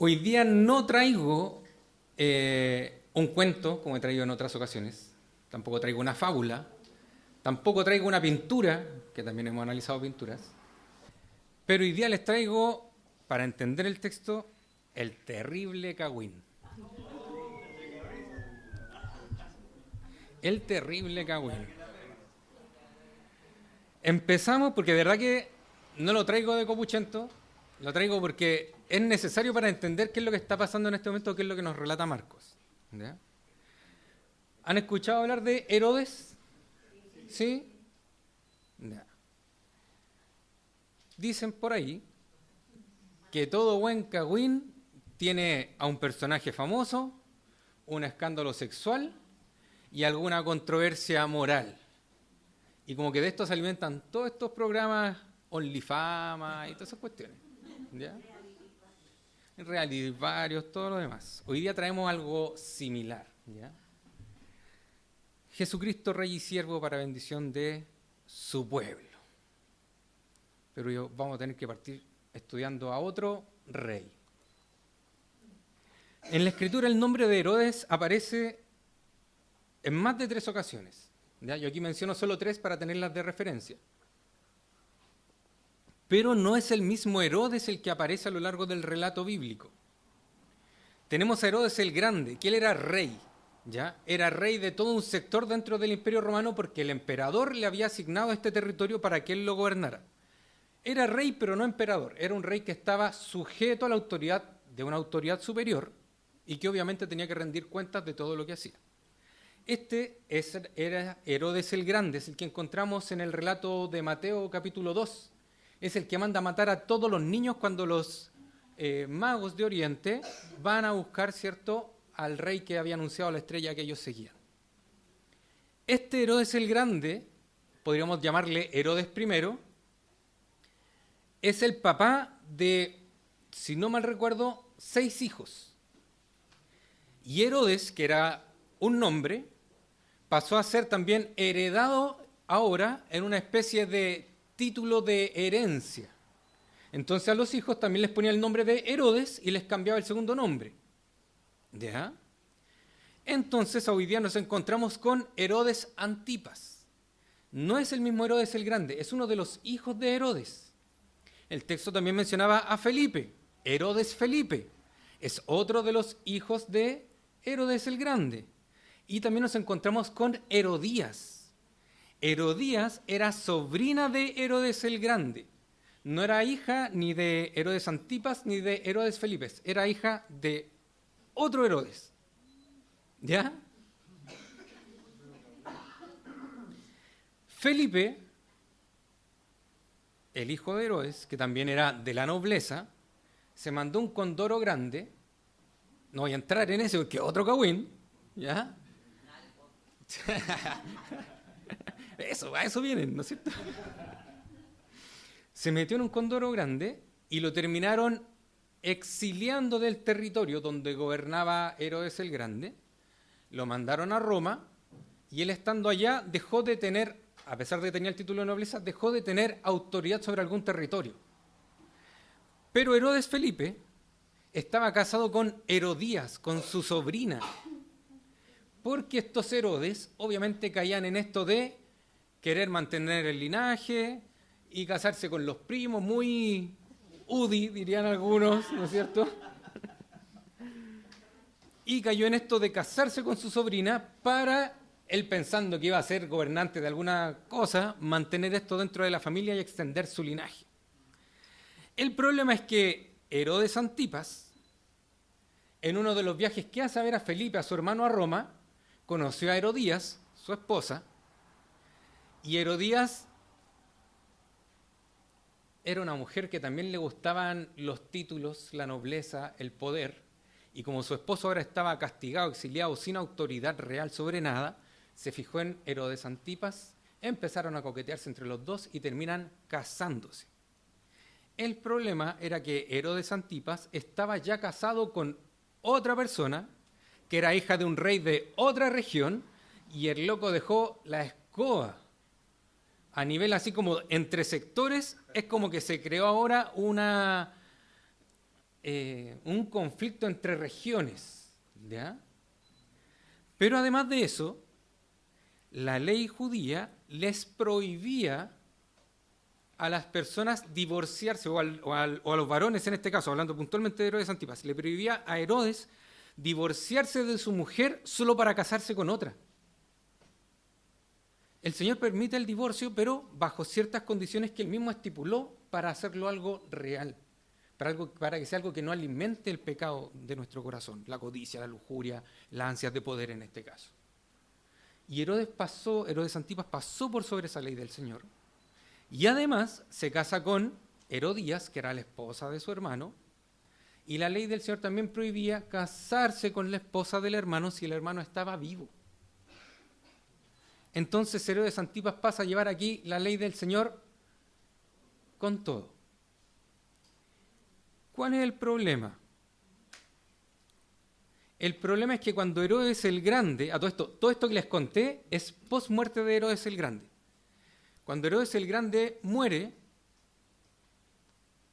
Hoy día no traigo un cuento, como he traído en otras ocasiones, tampoco traigo una fábula, tampoco traigo una pintura, que también hemos analizado pinturas, pero hoy día les traigo, para entender el texto, el terrible Cagüín. El terrible Cagüín. Empezamos porque de verdad que no lo traigo de copuchento, lo traigo porque es necesario para entender qué es lo que está pasando en este momento, qué es lo que nos relata Marcos. ¿Ya? ¿Han escuchado hablar de Herodes? ¿Sí? Ya. Dicen por ahí que todo buen cagüín tiene a un personaje famoso, un escándalo sexual y alguna controversia moral. Y como que de esto se alimentan todos estos programas OnlyFama y todas esas cuestiones. ¿Ya? Reality varios, todo lo demás. Hoy día traemos algo similar. ¿Ya? Jesucristo, Rey y Siervo para bendición de su pueblo. Pero vamos a tener que partir estudiando a otro rey. En la escritura el nombre de Herodes aparece en más de 3 ocasiones. ¿Ya? Yo aquí menciono solo 3 para tenerlas de referencia. Pero no es el mismo Herodes el que aparece a lo largo del relato bíblico. Tenemos a Herodes el Grande, que él era rey. ¿Ya? Era rey de todo un sector dentro del Imperio Romano porque el emperador le había asignado este territorio para que él lo gobernara. Era rey pero no emperador, era un rey que estaba sujeto a la autoridad de una autoridad superior y que obviamente tenía que rendir cuentas de todo lo que hacía. Era Herodes el Grande, es el que encontramos en el relato de Mateo capítulo 2. Es el que manda a matar a todos los niños cuando los magos de Oriente van a buscar, ¿cierto?, al rey que había anunciado la estrella que ellos seguían. Este Herodes el Grande, podríamos llamarle Herodes I, es el papá de, si no mal recuerdo, 6 hijos. Y Herodes, que era un nombre, pasó a ser también heredado ahora en una especie de título de herencia. Entonces a los hijos también les ponía el nombre de Herodes y les cambiaba el segundo nombre. ¿Ya? Entonces hoy día nos encontramos con Herodes Antipas. No es el mismo Herodes el Grande, es uno de los hijos de Herodes. El texto también mencionaba a Felipe, Herodes Felipe. Es otro de los hijos de Herodes el Grande. Y también nos encontramos con Herodías. Herodías era sobrina de Herodes el Grande. No era hija ni de Herodes Antipas ni de Herodes Felipe. Era hija de otro Herodes. ¿Ya? Felipe, el hijo de Herodes, que también era de la nobleza, se mandó un condoro grande. No voy a entrar en eso porque otro cagüín. ¿Ya? A eso vienen, ¿no es cierto? Se metió en un condoro grande y lo terminaron exiliando del territorio donde gobernaba Herodes el Grande. Lo mandaron a Roma y él estando allá dejó de tener, a pesar de que tenía el título de nobleza, dejó de tener autoridad sobre algún territorio. Pero Herodes Felipe estaba casado con Herodías, con su sobrina, porque estos Herodes obviamente caían en esto de querer mantener el linaje y casarse con los primos, muy UDI, dirían algunos, ¿no es cierto? Y cayó en esto de casarse con su sobrina para, él pensando que iba a ser gobernante de alguna cosa, mantener esto dentro de la familia y extender su linaje. El problema es que Herodes Antipas, en uno de los viajes que hace a ver a Felipe, a su hermano, a Roma, conoció a Herodías, su esposa, y Herodías era una mujer que también le gustaban los títulos, la nobleza, el poder, y como su esposo ahora estaba castigado, exiliado, sin autoridad real sobre nada, se fijó en Herodes Antipas, empezaron a coquetearse entre los dos y terminan casándose. El problema era que Herodes Antipas estaba ya casado con otra persona, que era hija de un rey de otra región, y el loco dejó la escoba. A nivel así como entre sectores, es como que se creó ahora un conflicto entre regiones, ¿ya? Pero además de eso, la ley judía les prohibía a las personas divorciarse, o a los varones en este caso, hablando puntualmente de Herodes Antipas, le prohibía a Herodes divorciarse de su mujer solo para casarse con otra. El Señor permite el divorcio, pero bajo ciertas condiciones que Él mismo estipuló para hacerlo algo real, para que sea algo que no alimente el pecado de nuestro corazón, la codicia, la lujuria, las ansias de poder en este caso. Y Herodes Antipas pasó por sobre esa ley del Señor, y además se casa con Herodías, que era la esposa de su hermano, y la ley del Señor también prohibía casarse con la esposa del hermano si el hermano estaba vivo. Entonces Herodes Antipas pasa a llevar aquí la ley del Señor con todo. ¿Cuál es el problema? El problema es que cuando Herodes el Grande, a todo esto que les conté es post muerte de Herodes el Grande. Cuando Herodes el Grande muere,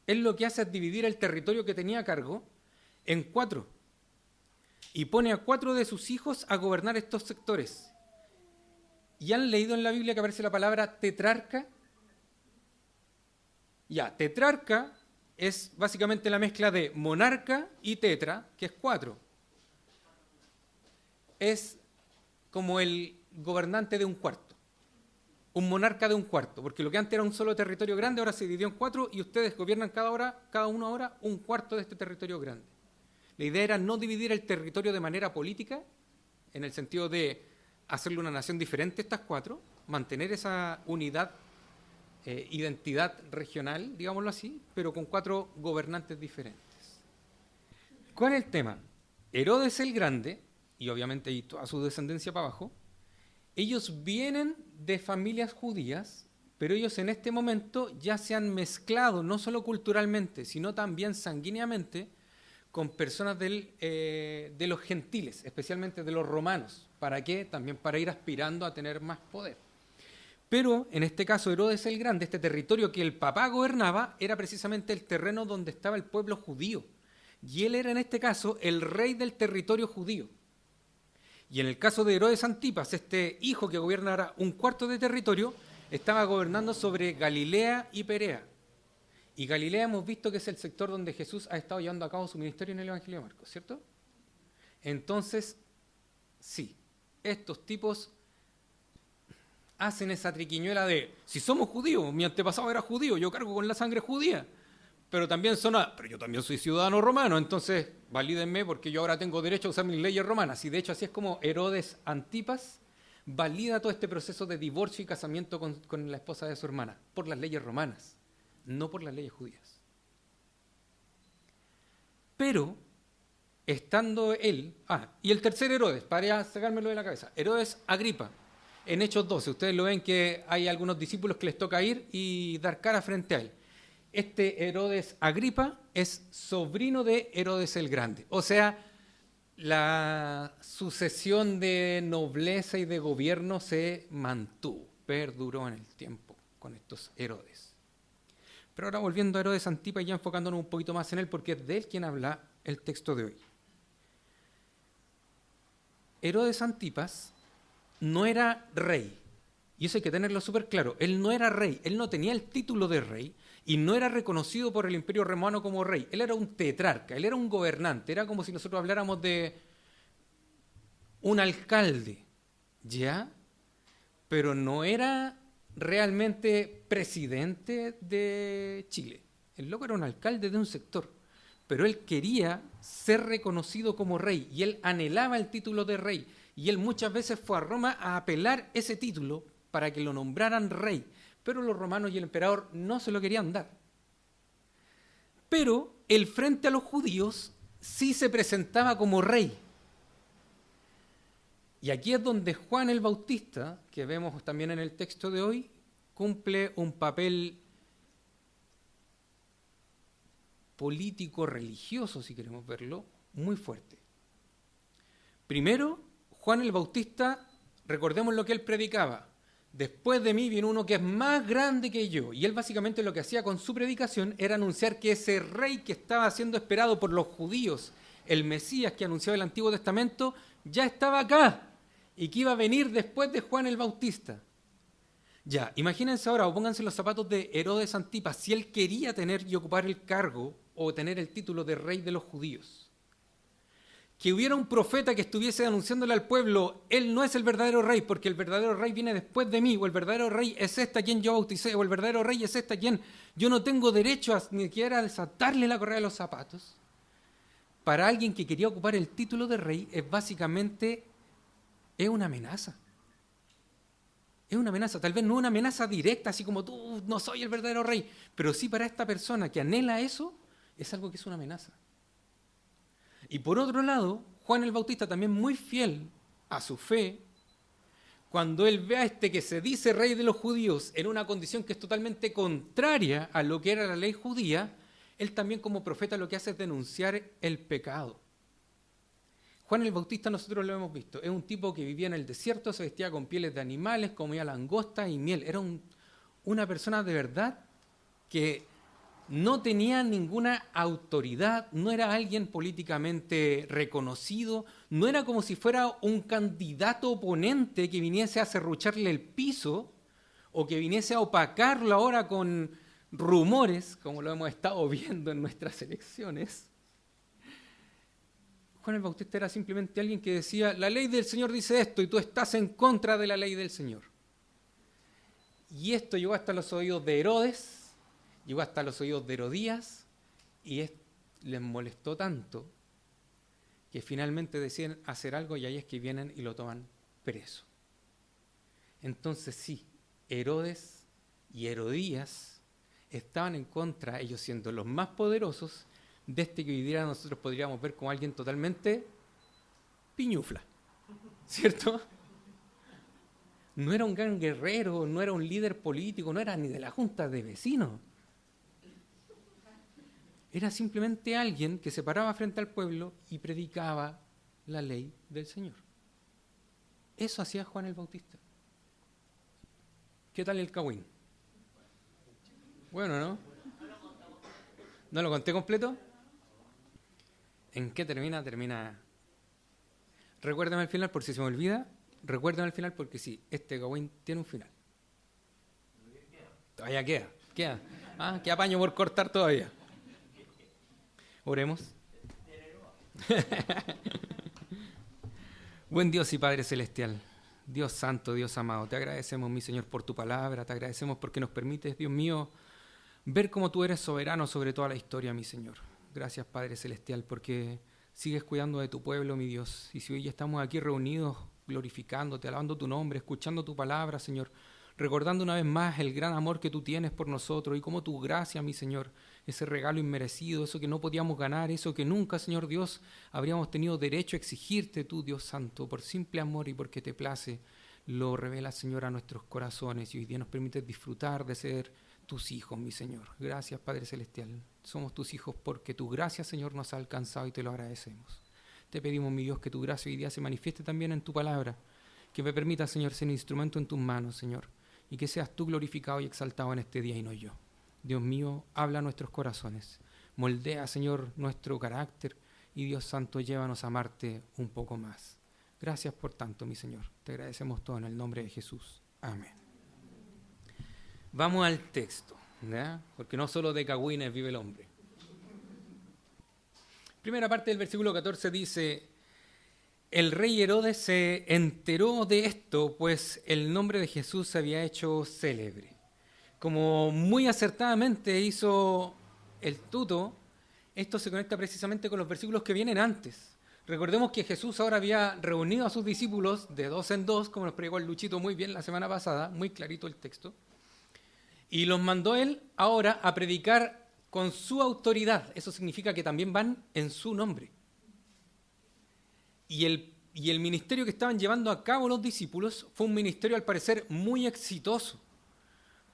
él lo que hace es dividir el territorio que tenía a cargo en 4 y pone a 4 de sus hijos a gobernar estos sectores. ¿Y han leído en la Biblia que aparece la palabra tetrarca? Ya, tetrarca es básicamente la mezcla de monarca y tetra, que es 4. Es como el gobernante de un cuarto, un monarca de un cuarto, porque lo que antes era un solo territorio grande ahora se dividió en 4 y ustedes gobiernan cada uno ahora un cuarto de este territorio grande. La idea era no dividir el territorio de manera política, en el sentido de hacerle una nación diferente a estas 4, mantener esa unidad, identidad regional, digámoslo así, pero con 4 gobernantes diferentes. ¿Cuál es el tema? Herodes el Grande, y obviamente y toda su descendencia para abajo, ellos vienen de familias judías, pero ellos en este momento ya se han mezclado, no solo culturalmente, sino también sanguíneamente, con personas de los gentiles, especialmente de los romanos. ¿Para qué? También para ir aspirando a tener más poder. Pero en este caso Herodes el Grande, este territorio que el papá gobernaba, era precisamente el terreno donde estaba el pueblo judío. Y él era en este caso el rey del territorio judío. Y en el caso de Herodes Antipas, este hijo que gobernara un cuarto de territorio, estaba gobernando sobre Galilea y Perea. Y Galilea hemos visto que es el sector donde Jesús ha estado llevando a cabo su ministerio en el Evangelio de Marcos, ¿cierto? Entonces, sí, estos tipos hacen esa triquiñuela de, si somos judíos, mi antepasado era judío, yo cargo con la sangre judía, pero también pero yo también soy ciudadano romano, entonces valídenme porque yo ahora tengo derecho a usar mis leyes romanas. Y de hecho así es como Herodes Antipas valida todo este proceso de divorcio y casamiento con la esposa de su hermana, por las leyes romanas, no por las leyes judías. Pero, estando él, y el tercer Herodes, para ya sacármelo de la cabeza, Herodes Agripa, en Hechos 12, ustedes lo ven que hay algunos discípulos que les toca ir y dar cara frente a él. Este Herodes Agripa es sobrino de Herodes el Grande, o sea, la sucesión de nobleza y de gobierno se mantuvo, perduró en el tiempo con estos Herodes. Pero ahora volviendo a Herodes Antipas y ya enfocándonos un poquito más en él, porque es de él quien habla el texto de hoy. Herodes Antipas no era rey, y eso hay que tenerlo súper claro. Él no era rey, él no tenía el título de rey, y no era reconocido por el Imperio Romano como rey. Él era un tetrarca, él era un gobernante, era como si nosotros habláramos de un alcalde, ¿ya? Pero no era realmente presidente de Chile. El loco era un alcalde de un sector, pero él quería ser reconocido como rey y él anhelaba el título de rey y él muchas veces fue a Roma a apelar ese título para que lo nombraran rey, pero los romanos y el emperador no se lo querían dar. Pero él frente a los judíos sí se presentaba como rey. Y aquí es donde Juan el Bautista, que vemos también en el texto de hoy, cumple un papel político-religioso, si queremos verlo, muy fuerte. Primero, Juan el Bautista, recordemos lo que él predicaba. después de mí viene uno que es más grande que yo. Y él básicamente lo que hacía con su predicación era anunciar que ese rey que estaba siendo esperado por los judíos, el Mesías que anunciaba el Antiguo Testamento, ya estaba acá y que iba a venir después de Juan el Bautista. Ya, imagínense ahora, o pónganse los zapatos de Herodes Antipas, si él quería tener y ocupar el cargo o tener el título de rey de los judíos. Que hubiera un profeta que estuviese anunciándole al pueblo, él no es el verdadero rey, porque el verdadero rey viene después de mí, o el verdadero rey es esta quien yo bauticé, o el verdadero rey es esta quien yo no tengo derecho a ni siquiera a desatarle la correa de los zapatos. Para alguien que quería ocupar el título de rey, es básicamente una amenaza. Es una amenaza, tal vez no una amenaza directa, así como tú no soy el verdadero rey, pero sí para esta persona que anhela eso, es algo que es una amenaza. Y por otro lado, Juan el Bautista, también muy fiel a su fe, cuando él ve a este que se dice rey de los judíos en una condición que es totalmente contraria a lo que era la ley judía, él también como profeta lo que hace es denunciar el pecado. Juan el Bautista, nosotros lo hemos visto, es un tipo que vivía en el desierto, se vestía con pieles de animales, comía langosta y miel. Era una persona de verdad que no tenía ninguna autoridad, no era alguien políticamente reconocido, no era como si fuera un candidato oponente que viniese a serrucharle el piso o que viniese a opacarlo ahora con rumores, como lo hemos estado viendo en nuestras elecciones. Juan el Bautista era simplemente alguien que decía, la ley del Señor dice esto y tú estás en contra de la ley del Señor. Y esto llegó hasta los oídos de Herodes, llegó hasta los oídos de Herodías y les molestó tanto que finalmente deciden hacer algo y ahí es que vienen y lo toman preso. Entonces sí, Herodes y Herodías estaban en contra, ellos siendo los más poderosos, de este que hoy día nosotros podríamos ver como alguien totalmente piñufla, ¿cierto? No era un gran guerrero, no era un líder político, no era ni de la junta de vecinos. Era simplemente alguien que se paraba frente al pueblo y predicaba la ley del Señor. Eso hacía Juan el Bautista. ¿Qué tal el Cagüín? Bueno, ¿no? ¿No lo conté completo? ¿En qué termina? Termina. Recuérdame al final por si se me olvida. Recuérdame al final porque sí, este Cagüín tiene un final. Todavía queda. Queda apaño por cortar todavía. Oremos. Buen Dios y Padre Celestial, Dios Santo, Dios amado, te agradecemos, mi Señor, por tu palabra, te agradecemos porque nos permites, Dios mío, ver cómo tú eres soberano sobre toda la historia, mi Señor. Gracias, Padre Celestial, porque sigues cuidando de tu pueblo, mi Dios. Y si hoy estamos aquí reunidos, glorificándote, alabando tu nombre, escuchando tu palabra, Señor, recordando una vez más el gran amor que tú tienes por nosotros y cómo tu gracia, mi Señor, ese regalo inmerecido, eso que no podíamos ganar, eso que nunca, Señor Dios, habríamos tenido derecho a exigirte tú, Dios Santo, por simple amor y porque te place, lo revela, Señor, a nuestros corazones y hoy día nos permites disfrutar de ser tus hijos, mi Señor. Gracias, Padre Celestial. Somos tus hijos porque tu gracia, Señor, nos ha alcanzado y te lo agradecemos. Te pedimos, mi Dios, que tu gracia hoy día se manifieste también en tu palabra, que me permita, Señor, ser instrumento en tus manos, Señor, y que seas tú glorificado y exaltado en este día y no yo. Dios mío, habla a nuestros corazones, moldea, Señor, nuestro carácter y Dios Santo, llévanos a amarte un poco más. Gracias por tanto, mi Señor. Te agradecemos todo en el nombre de Jesús. Amén. Vamos al texto, ¿ya? Porque no solo de cagüines vive el hombre. Primera parte del versículo 14 dice: el rey Herodes se enteró de esto, pues el nombre de Jesús se había hecho célebre. Como muy acertadamente hizo el tuto, esto se conecta precisamente con los versículos que vienen antes. Recordemos que Jesús ahora había reunido a sus discípulos de dos en dos, como nos predicó el Luchito muy bien la semana pasada, muy clarito el texto, y los mandó él ahora a predicar con su autoridad. Eso significa que también van en su nombre. Y el ministerio que estaban llevando a cabo los discípulos fue un ministerio al parecer muy exitoso.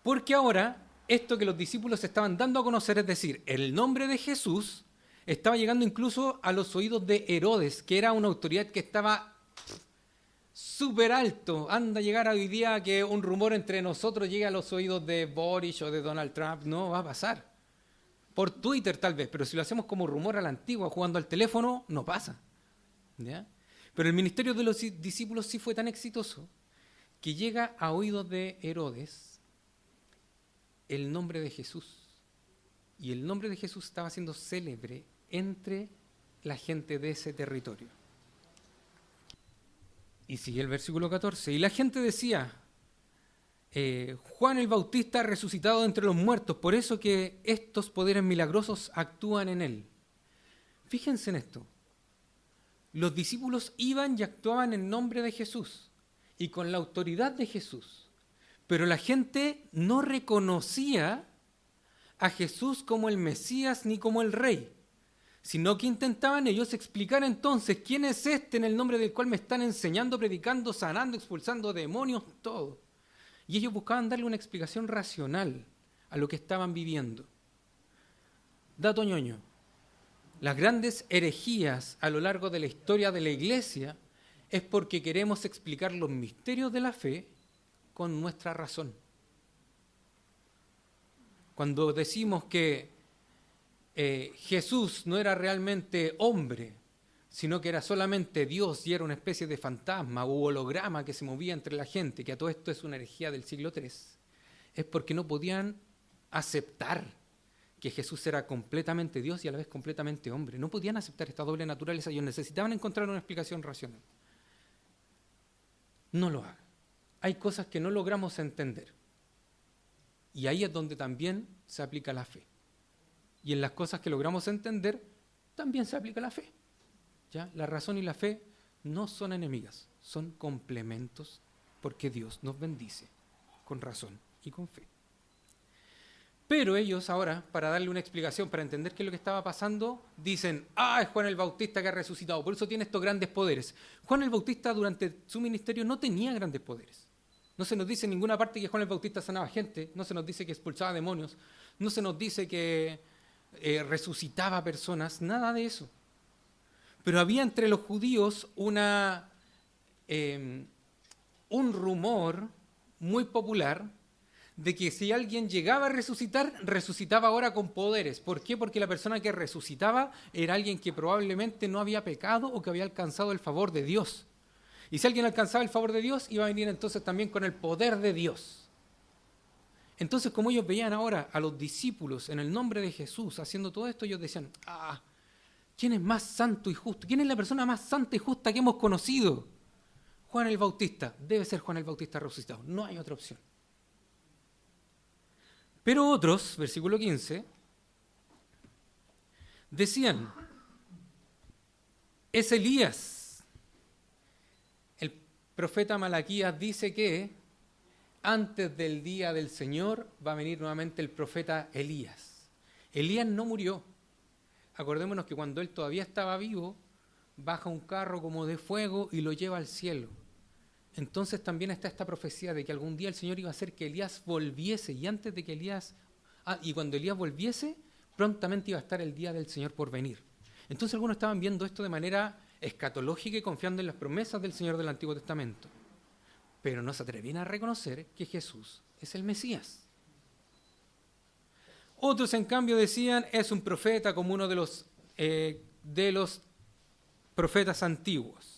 Porque ahora esto que los discípulos estaban dando a conocer, es decir, el nombre de Jesús, estaba llegando incluso a los oídos de Herodes, que era una autoridad que estaba súper alto. Anda a llegar hoy día que un rumor entre nosotros llegue a los oídos de Boris o de Donald Trump. No va a pasar. Por Twitter tal vez, pero si lo hacemos como rumor a la antigua, jugando al teléfono, no pasa. ¿Ya? Pero el ministerio de los discípulos sí fue tan exitoso que llega a oídos de Herodes el nombre de Jesús. Y el nombre de Jesús estaba siendo célebre entre la gente de ese territorio. Y sigue el versículo 14. Y la gente decía, Juan el Bautista ha resucitado entre los muertos, por eso que estos poderes milagrosos actúan en él. Fíjense en esto. Los discípulos iban y actuaban en nombre de Jesús y con la autoridad de Jesús. Pero la gente no reconocía a Jesús como el Mesías ni como el Rey, sino que intentaban ellos explicar entonces quién es este en el nombre del cual me están enseñando, predicando, sanando, expulsando demonios, todo. Y ellos buscaban darle una explicación racional a lo que estaban viviendo. Dato ñoño. Las grandes herejías a lo largo de la historia de la Iglesia es porque queremos explicar los misterios de la fe con nuestra razón. Cuando decimos que Jesús no era realmente hombre, sino que era solamente Dios y era una especie de fantasma u holograma que se movía entre la gente, que a todo esto es una herejía del siglo III, es porque no podían aceptar que Jesús era completamente Dios y a la vez completamente hombre. No podían aceptar esta doble naturaleza. Ellos necesitaban encontrar una explicación racional. No lo hagan. Hay cosas que no logramos entender. Y ahí es donde también se aplica la fe. Y en las cosas que logramos entender, también se aplica la fe. ¿Ya? La razón y la fe no son enemigas, son complementos porque Dios nos bendice con razón y con fe. Pero ellos ahora, para darle una explicación, para entender qué es lo que estaba pasando, dicen, es Juan el Bautista que ha resucitado, por eso tiene estos grandes poderes. Juan el Bautista durante su ministerio no tenía grandes poderes. No se nos dice en ninguna parte que Juan el Bautista sanaba gente, no se nos dice que expulsaba demonios, no se nos dice que resucitaba personas, nada de eso. Pero había entre los judíos un rumor muy popular de que si alguien llegaba a resucitar, resucitaba ahora con poderes. ¿Por qué? Porque la persona que resucitaba era alguien que probablemente no había pecado o que había alcanzado el favor de Dios. Y si alguien alcanzaba el favor de Dios, iba a venir entonces también con el poder de Dios. Entonces, como ellos veían ahora a los discípulos en el nombre de Jesús haciendo todo esto, ellos decían, ¿quién es más santo y justo? ¿Quién es la persona más santa y justa que hemos conocido? Juan el Bautista. Debe ser Juan el Bautista resucitado. No hay otra opción. Pero otros, versículo 15, decían, es Elías. El profeta Malaquías dice que antes del día del Señor va a venir nuevamente el profeta Elías. Elías no murió. Acordémonos que cuando él todavía estaba vivo, baja un carro como de fuego y lo lleva al cielo. Entonces también está esta profecía de que algún día el Señor iba a hacer que Elías volviese, y antes de que y cuando Elías volviese, prontamente iba a estar el día del Señor por venir. Entonces algunos estaban viendo esto de manera escatológica y confiando en las promesas del Señor del Antiguo Testamento, pero no se atrevían a reconocer que Jesús es el Mesías. Otros, en cambio, decían, es un profeta como uno de los profetas antiguos.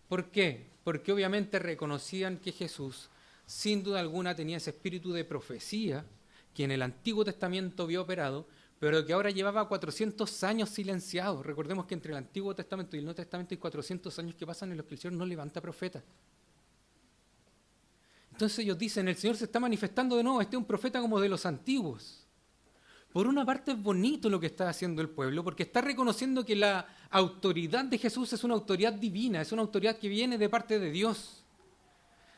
¿Por qué? Porque obviamente reconocían que Jesús, sin duda alguna, tenía ese espíritu de profecía que en el Antiguo Testamento había operado, pero que ahora llevaba 400 años silenciado. Recordemos que entre el Antiguo Testamento y el Nuevo Testamento hay 400 años que pasan en los que el Señor no levanta profetas. Entonces ellos dicen, el Señor se está manifestando de nuevo, este es un profeta como de los antiguos. Por una parte es bonito lo que está haciendo el pueblo, porque está reconociendo que la autoridad de Jesús es una autoridad divina, es una autoridad que viene de parte de Dios.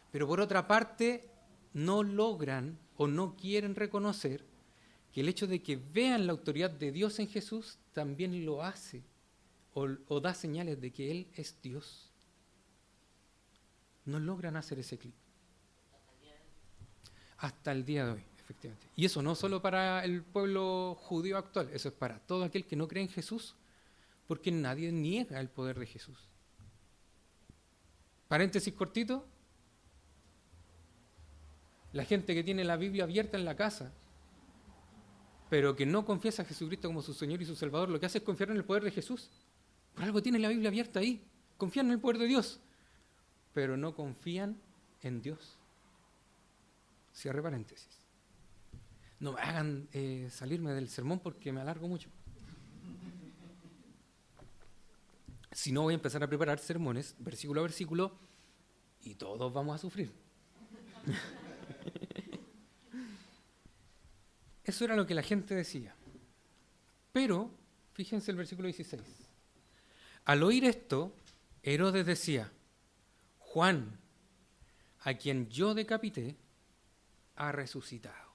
Pero por otra parte, no logran o no quieren reconocer que el hecho de que vean la autoridad de Dios en Jesús también lo hace o da señales de que Él es Dios. No logran hacer ese clic. Hasta el día de hoy. Efectivamente. Y eso no solo para el pueblo judío actual, eso es para todo aquel que no cree en Jesús, porque nadie niega el poder de Jesús. Paréntesis cortito. La gente que tiene la Biblia abierta en la casa, pero que no confiesa a Jesucristo como su Señor y su Salvador, lo que hace es confiar en el poder de Jesús. Por algo tienen la Biblia abierta ahí. Confían en el poder de Dios, pero no confían en Dios. Cierre paréntesis. No me hagan salirme del sermón porque me alargo mucho. Si no, voy a empezar a preparar sermones, versículo a versículo, y todos vamos a sufrir. Eso era lo que la gente decía. Pero, fíjense el versículo 16. Al oír esto, Herodes decía, Juan, a quien yo decapité, ha resucitado.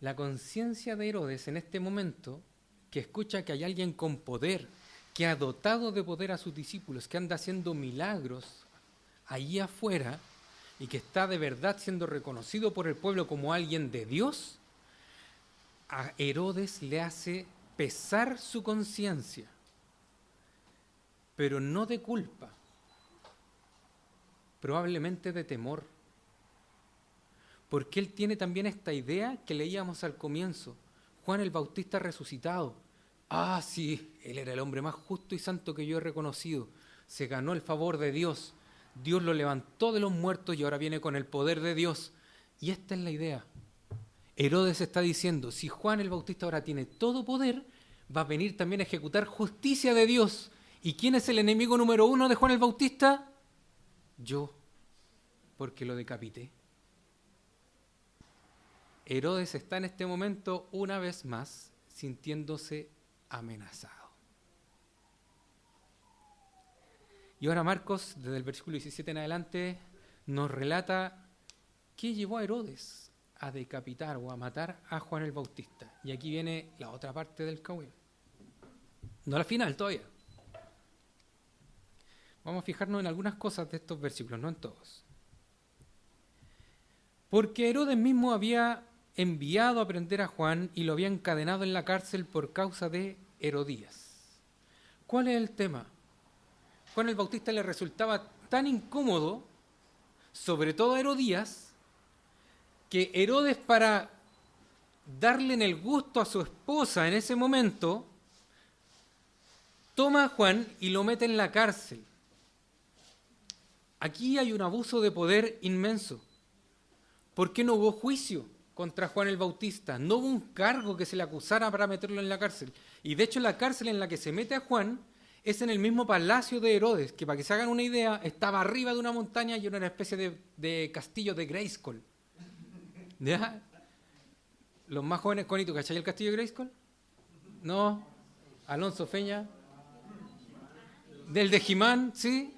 La conciencia de Herodes en este momento, que escucha que hay alguien con poder, que ha dotado de poder a sus discípulos, que anda haciendo milagros allí afuera y que está de verdad siendo reconocido por el pueblo como alguien de Dios, a Herodes le hace pesar su conciencia, pero no de culpa, probablemente de temor, porque él tiene también esta idea que leíamos al comienzo, Juan el Bautista resucitado. Ah, sí, él era el hombre más justo y santo que yo he reconocido, se ganó el favor de Dios, Dios lo levantó de los muertos y ahora viene con el poder de Dios. Y esta es la idea. Herodes está diciendo, si Juan el Bautista ahora tiene todo poder, va a venir también a ejecutar justicia de Dios. ¿Y quién es el enemigo número 1 de Juan el Bautista? Yo, porque lo decapité. Herodes está en este momento una vez más sintiéndose amenazado. Y ahora Marcos, desde el versículo 17 en adelante, nos relata qué llevó a Herodes a decapitar o a matar a Juan el Bautista. Y aquí viene la otra parte del cagüín. No al final todavía. Vamos a fijarnos en algunas cosas de estos versículos, no en todos. Porque Herodes mismo había enviado a prender a Juan y lo había encadenado en la cárcel por causa de Herodías. ¿Cuál es el tema? Juan el Bautista le resultaba tan incómodo, sobre todo a Herodías, que Herodes, para darle en el gusto a su esposa en ese momento, toma a Juan y lo mete en la cárcel. Aquí hay un abuso de poder inmenso. ¿Por qué no hubo juicio contra Juan el Bautista? No hubo un cargo que se le acusara para meterlo en la cárcel. Y de hecho la cárcel en la que se mete a Juan es en el mismo palacio de Herodes, que para que se hagan una idea, estaba arriba de una montaña y era una especie de castillo de Grayskull. ¿Ya? Los más jóvenes, Conito, ¿cachai el castillo de Grayskull? No. Alonso Feña. Del de He-Man, ¿sí?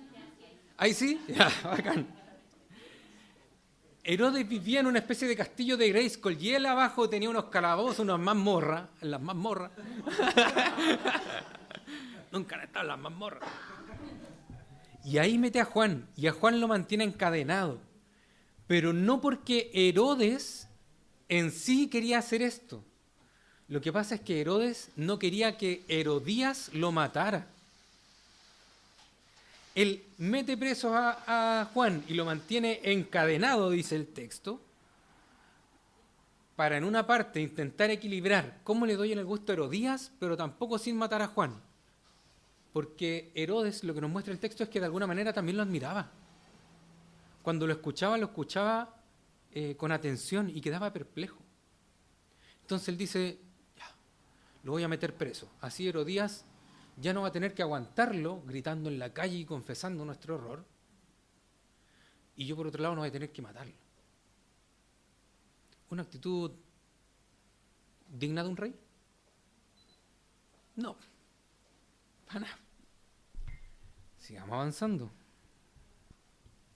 ¿Ahí sí? Ya, bacán. Herodes vivía en una especie de castillo de Grayskull y él abajo tenía unos calabozos, unas mazmorras, las mazmorras. Nunca han estado en las mazmorras. Y ahí mete a Juan, y a Juan lo mantiene encadenado. Pero no porque Herodes en sí quería hacer esto. Lo que pasa es que Herodes no quería que Herodías lo matara. Él mete preso a Juan y lo mantiene encadenado, dice el texto, para en una parte intentar equilibrar cómo le doy en el gusto a Herodías, pero tampoco sin matar a Juan. Porque Herodes, lo que nos muestra el texto es que de alguna manera también lo admiraba. Cuando lo escuchaba con atención y quedaba perplejo. Entonces él dice, ya, lo voy a meter preso. Así Herodías ya no va a tener que aguantarlo gritando en la calle y confesando nuestro error. Y yo por otro lado no voy a tener que matarlo. ¿Una actitud digna de un rey? No. Para nada. Sigamos avanzando.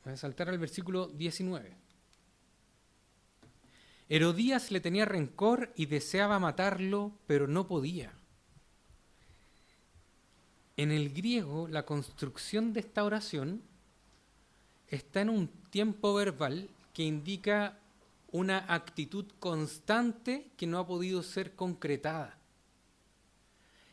Voy a saltar al versículo 19. Herodías le tenía rencor y deseaba matarlo, pero no podía. En el griego, la construcción de esta oración está en un tiempo verbal que indica una actitud constante que no ha podido ser concretada.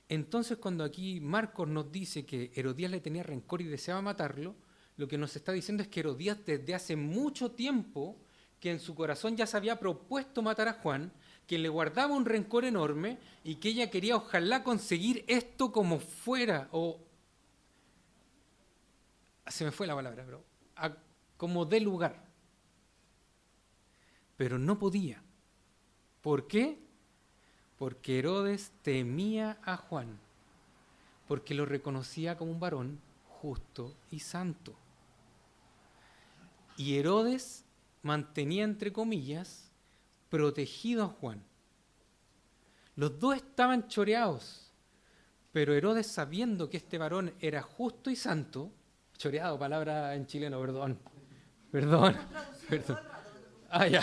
Entonces, cuando aquí Marcos nos dice que Herodías le tenía rencor y deseaba matarlo, lo que nos está diciendo es que Herodías desde hace mucho tiempo, que en su corazón ya se había propuesto matar a Juan, que le guardaba un rencor enorme y que ella quería ojalá conseguir esto como fuera, o se me fue la palabra, pero como dé lugar. Pero no podía. ¿Por qué? Porque Herodes temía a Juan, porque lo reconocía como un varón justo y santo. Y Herodes mantenía, entre comillas, protegido a Juan. Los dos estaban choreados, pero Herodes, sabiendo que este varón era justo y santo, choreado, palabra en chileno, perdón. Ah, ya.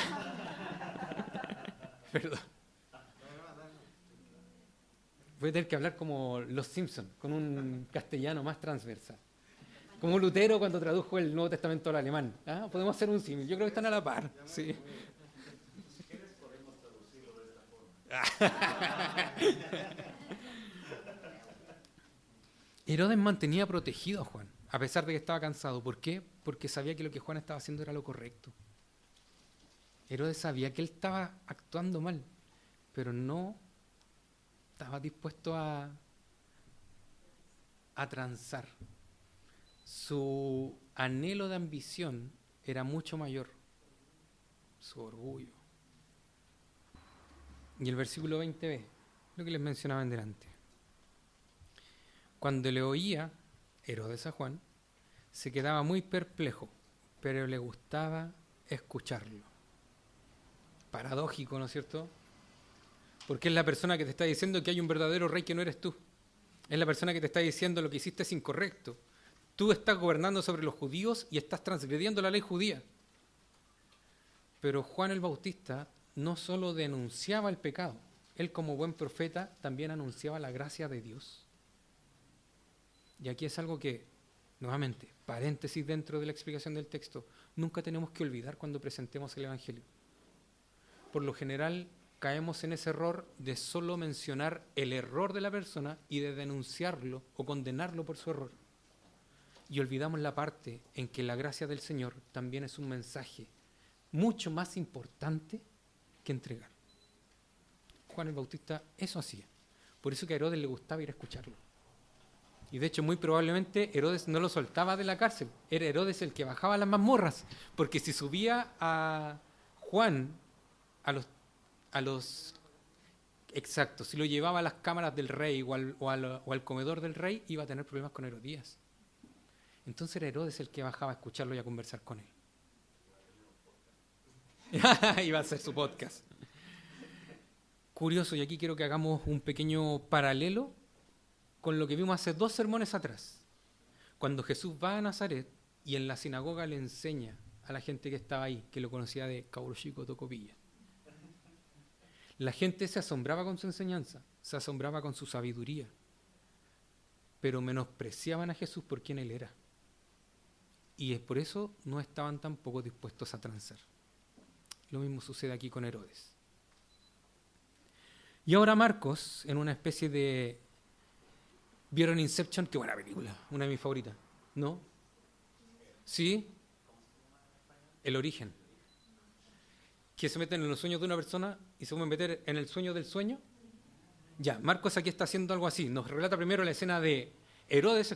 Perdón. Voy a tener que hablar como los Simpsons, con un castellano más transversal. Como Lutero cuando tradujo el Nuevo Testamento al alemán. ¿Ah? Podemos hacer un símil. Yo creo que están a la par. Sí. Si quieres podemos traducirlo de esta forma. Herodes mantenía protegido a Juan, a pesar de que estaba cansado. ¿Por qué? Porque sabía que lo que Juan estaba haciendo era lo correcto. Herodes sabía que él estaba actuando mal, pero no estaba dispuesto a transar. Su anhelo de ambición era mucho mayor, su orgullo. Y el versículo 20b, lo que les mencionaba en delante. Cuando le oía Herodes a Juan, se quedaba muy perplejo, pero le gustaba escucharlo. Paradójico, ¿no es cierto? Porque es la persona que te está diciendo que hay un verdadero rey que no eres tú. Es la persona que te está diciendo lo que hiciste es incorrecto. Tú estás gobernando sobre los judíos y estás transgrediendo la ley judía. Pero Juan el Bautista no solo denunciaba el pecado, él como buen profeta también anunciaba la gracia de Dios. Y aquí es algo que, nuevamente, paréntesis dentro de la explicación del texto, nunca tenemos que olvidar cuando presentemos el Evangelio. Por lo general, caemos en ese error de solo mencionar el error de la persona y de denunciarlo o condenarlo por su error. Y olvidamos la parte en que la gracia del Señor también es un mensaje mucho más importante que entregar. Juan el Bautista eso hacía. Por eso que a Herodes le gustaba ir a escucharlo. Y de hecho, muy probablemente Herodes no lo soltaba de la cárcel. Era Herodes el que bajaba a las mazmorras. Porque si subía a Juan a los exacto, si lo llevaba a las cámaras del rey o al comedor del rey, iba a tener problemas con Herodías. Entonces era Herodes el que bajaba a escucharlo y a conversar con él. Iba a hacer su podcast. Curioso, y aquí quiero que hagamos un pequeño paralelo con lo que vimos hace 2 sermones atrás. Cuando Jesús va a Nazaret y en la sinagoga le enseña a la gente que estaba ahí, que lo conocía de cabro chico, tocopilla. La gente se asombraba con su enseñanza, se asombraba con su sabiduría, pero menospreciaban a Jesús por quien Él era. Y es por eso no estaban tampoco dispuestos a transar. Lo mismo sucede aquí con Herodes. Y ahora Marcos, en una especie de... ¿Vieron Inception? Qué buena película, una de mis favoritas. ¿No? ¿Sí? El origen. Que se meten en los sueños de una persona y se pueden meter en el sueño del sueño. Ya, Marcos aquí está haciendo algo así. Nos relata primero la escena de Herodes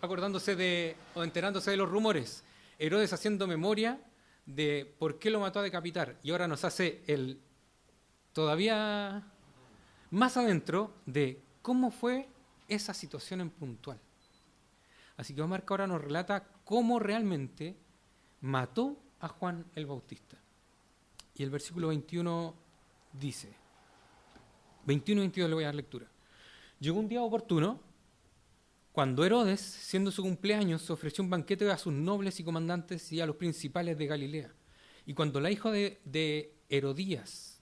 acordándose o enterándose de los rumores. Herodes haciendo memoria de por qué lo mató a decapitar. Y ahora nos hace el todavía más adentro de cómo fue esa situación en puntual. Así que Marcos ahora nos relata cómo realmente mató a Juan el Bautista. Y el versículo 21 dice, 21 y 22 le voy a dar lectura. Llegó un día oportuno, cuando Herodes, siendo su cumpleaños, ofreció un banquete a sus nobles y comandantes y a los principales de Galilea. Y cuando la hija de Herodías,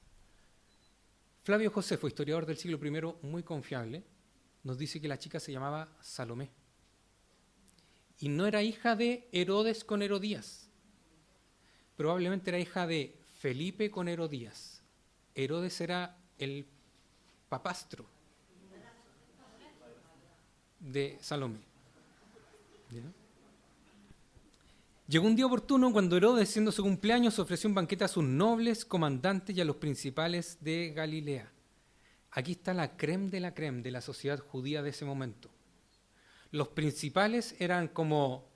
Flavio Josefo, historiador del siglo I, muy confiable, nos dice que la chica se llamaba Salomé. Y no era hija de Herodes con Herodías. Probablemente era hija de Felipe con Herodías. Herodes era el papastro de Salomé. ¿Ya? Llegó un día oportuno cuando Herodes, siendo su cumpleaños, ofreció un banquete a sus nobles, comandantes y a los principales de Galilea. Aquí está la crème de la sociedad judía de ese momento. Los principales eran como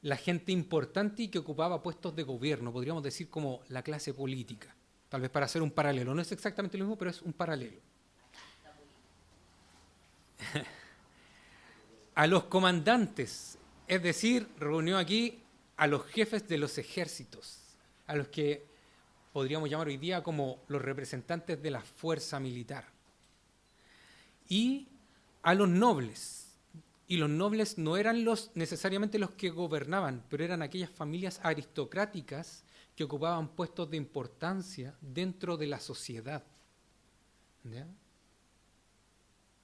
la gente importante y que ocupaba puestos de gobierno, podríamos decir como la clase política. Tal vez para hacer un paralelo. No es exactamente lo mismo, pero es un paralelo. A los comandantes, es decir, reunió aquí a los jefes de los ejércitos, a los que podríamos llamar hoy día como los representantes de la fuerza militar, y a los nobles. Y los nobles no eran necesariamente los que gobernaban, pero eran aquellas familias aristocráticas que ocupaban puestos de importancia dentro de la sociedad. ¿Ya?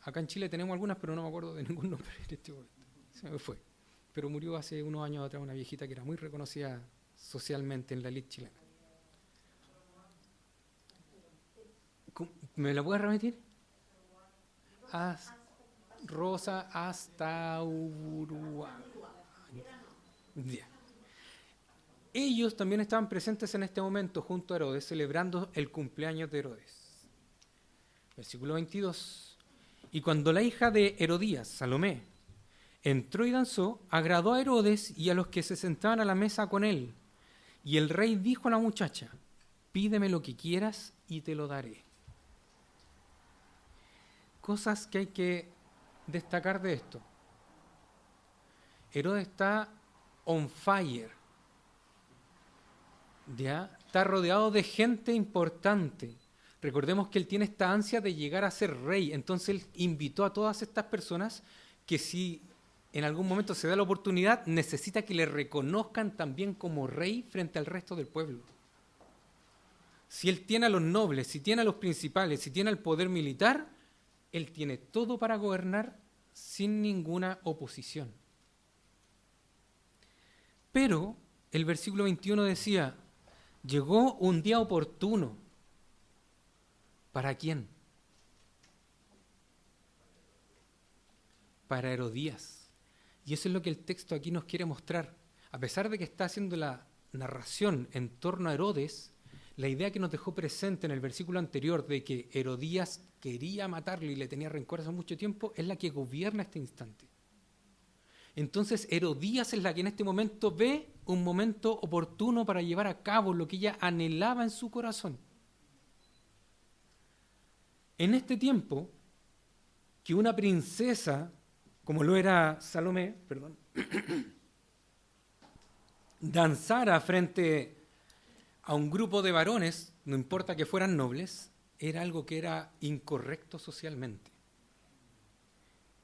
Acá en Chile tenemos algunas, pero no me acuerdo de ningún nombre en este momento. Se me fue. Pero murió hace unos años atrás una viejita que era muy reconocida socialmente en la elite chilena. ¿Me la puedes repetir? Rosa Astaurua. Yeah. Ellos también estaban presentes en este momento junto a Herodes, celebrando el cumpleaños de Herodes. Versículo 22. Y cuando la hija de Herodías, Salomé, entró y danzó, agradó a Herodes y a los que se sentaban a la mesa con él. Y el rey dijo a la muchacha: pídeme lo que quieras y te lo daré. Cosas que hay que destacar de esto. Herodes está on fire. ¿Ya? Está rodeado de gente importante. Recordemos que él tiene esta ansia de llegar a ser rey. Entonces él invitó a todas estas personas que si en algún momento se da la oportunidad, necesita que le reconozcan también como rey frente al resto del pueblo. Si él tiene a los nobles, si tiene a los principales, si tiene el poder militar, él tiene todo para gobernar sin ninguna oposición. Pero el versículo 21 decía: llegó un día oportuno. ¿Para quién? Para Herodías. Y eso es lo que el texto aquí nos quiere mostrar. A pesar de que está haciendo la narración en torno a Herodes, la idea que nos dejó presente en el versículo anterior de que Herodías quería matarlo y le tenía rencor hace mucho tiempo, es la que gobierna este instante. Entonces Herodías es la que en este momento ve un momento oportuno para llevar a cabo lo que ella anhelaba en su corazón. En este tiempo, que una princesa, como lo era Salomé, danzara frente a un grupo de varones, no importa que fueran nobles, era algo que era incorrecto socialmente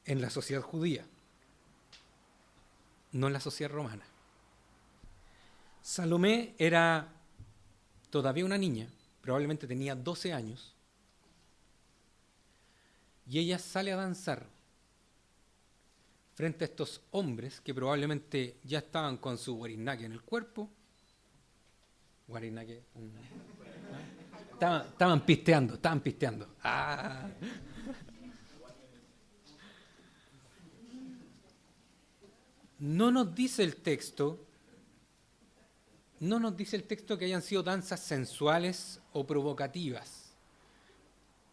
en la sociedad judía, no en la sociedad romana. Salomé era todavía una niña, probablemente tenía 12 años, y ella sale a danzar frente a estos hombres que probablemente ya estaban con su guarinaque en el cuerpo. Guarinaque. Estaban pisteando. Ah. No nos dice el texto que hayan sido danzas sensuales o provocativas,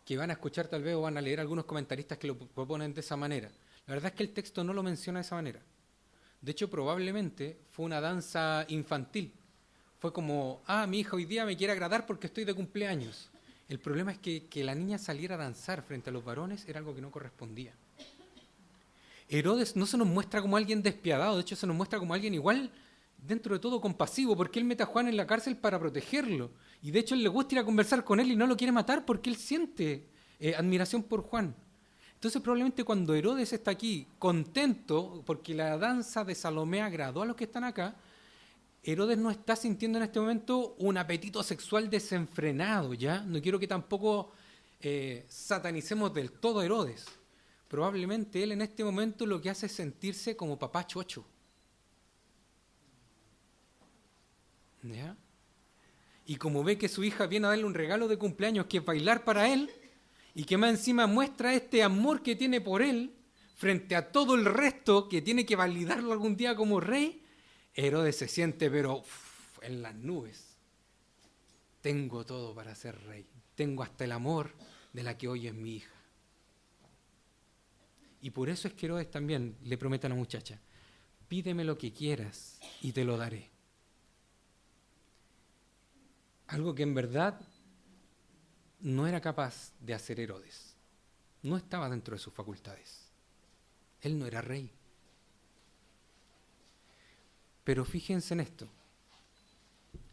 que van a escuchar tal vez o van a leer algunos comentaristas que lo proponen de esa manera. La verdad es que el texto no lo menciona de esa manera. De hecho, probablemente fue una danza infantil. Fue como: mi hija hoy día me quiere agradar porque estoy de cumpleaños. El problema es que la niña saliera a danzar frente a los varones era algo que no correspondía. Herodes no se nos muestra como alguien despiadado, de hecho se nos muestra como alguien igual, dentro de todo compasivo, porque él mete a Juan en la cárcel para protegerlo. Y de hecho él le gusta ir a conversar con él y no lo quiere matar porque él siente admiración por Juan. Entonces probablemente cuando Herodes está aquí contento porque la danza de Salomé agradó a los que están acá, Herodes no está sintiendo en este momento un apetito sexual desenfrenado, ¿ya? No quiero que tampoco satanicemos del todo a Herodes. Probablemente él en este momento lo que hace es sentirse como papá chocho. ¿Ya? Y como ve que su hija viene a darle un regalo de cumpleaños que es bailar para él, y que más encima muestra este amor que tiene por él frente a todo el resto que tiene que validarlo algún día como rey, Herodes se siente, pero en las nubes. Tengo todo para ser rey. Tengo hasta el amor de la que hoy es mi hija. Y por eso es que Herodes también le promete a la muchacha, pídeme lo que quieras y te lo daré. Algo que en verdad no era capaz de hacer Herodes. No estaba dentro de sus facultades. Él no era rey. Pero fíjense en esto.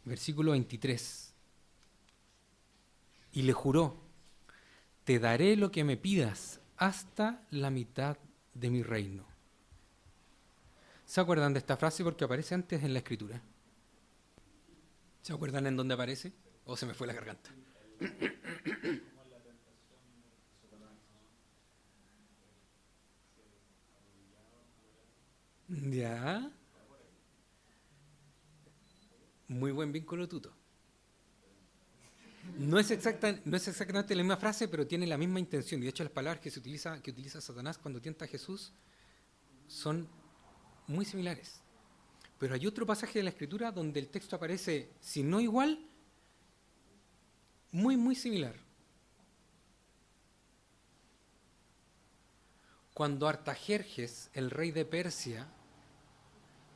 Versículo 23. Y le juró, te daré lo que me pidas hasta la mitad de mi reino. ¿Se acuerdan de esta frase? Porque aparece antes en la Escritura. ¿Se acuerdan en dónde aparece? ¿O se me fue la garganta? Ya. Muy buen vínculo tuto. No es exactamente la misma frase, pero tiene la misma intención. Y de hecho las palabras que utiliza Satanás cuando tienta a Jesús son muy similares. Pero hay otro pasaje de la Escritura donde el texto aparece, si no igual, muy, muy similar. Cuando Artajerjes, el rey de Persia,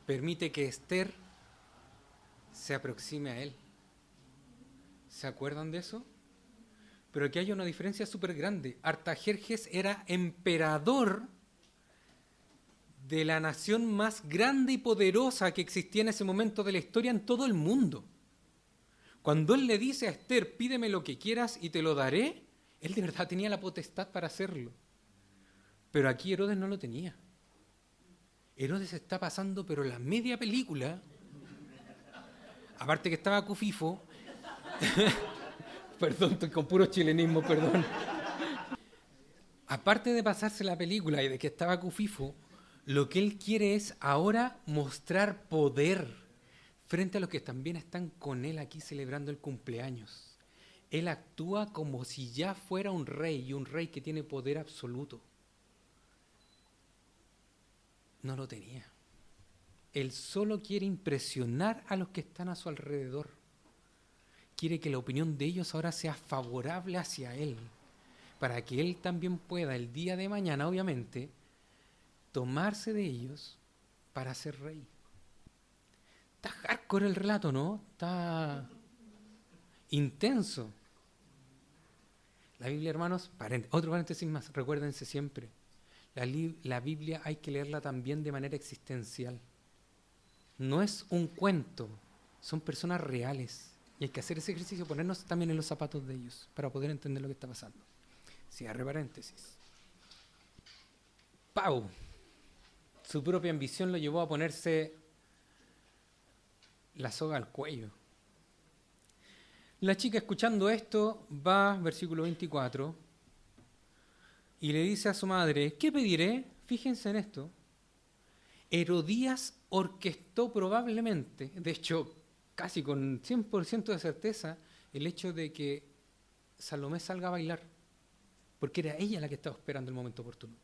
permite que Esther se aproxime a él. ¿Se acuerdan de eso? Pero aquí hay una diferencia súper grande. Artajerjes era emperador de la nación más grande y poderosa que existía en ese momento de la historia en todo el mundo. Cuando él le dice a Esther, pídeme lo que quieras y te lo daré, él de verdad tenía la potestad para hacerlo. Pero aquí Herodes no lo tenía. Herodes está pasando, pero la media película, aparte que estaba cufifo, perdón, estoy con puro chilenismo, perdón. Aparte de pasarse la película y de que estaba cufifo, lo que él quiere es ahora mostrar poder frente a los que también están con él aquí celebrando el cumpleaños. Él actúa como si ya fuera un rey, y un rey que tiene poder absoluto. No lo tenía. Él solo quiere impresionar a los que están a su alrededor. Quiere que la opinión de ellos ahora sea favorable hacia él, para que él también pueda el día de mañana, obviamente, tomarse de ellos para ser rey. Está hardcore el relato, ¿no? Está intenso. La Biblia, hermanos, otro paréntesis más, recuérdense siempre, la Biblia hay que leerla también de manera existencial. No es un cuento, son personas reales. Y hay que hacer ese ejercicio, ponernos también en los zapatos de ellos, para poder entender lo que está pasando. Cierre paréntesis. Pau, su propia ambición lo llevó a ponerse la soga al cuello. La chica, escuchando esto, va, versículo 24, y le dice a su madre, ¿qué pediré? Fíjense en esto. Herodías orquestó probablemente, de hecho, casi con 100% de certeza, el hecho de que Salomé salga a bailar, porque era ella la que estaba esperando el momento oportuno.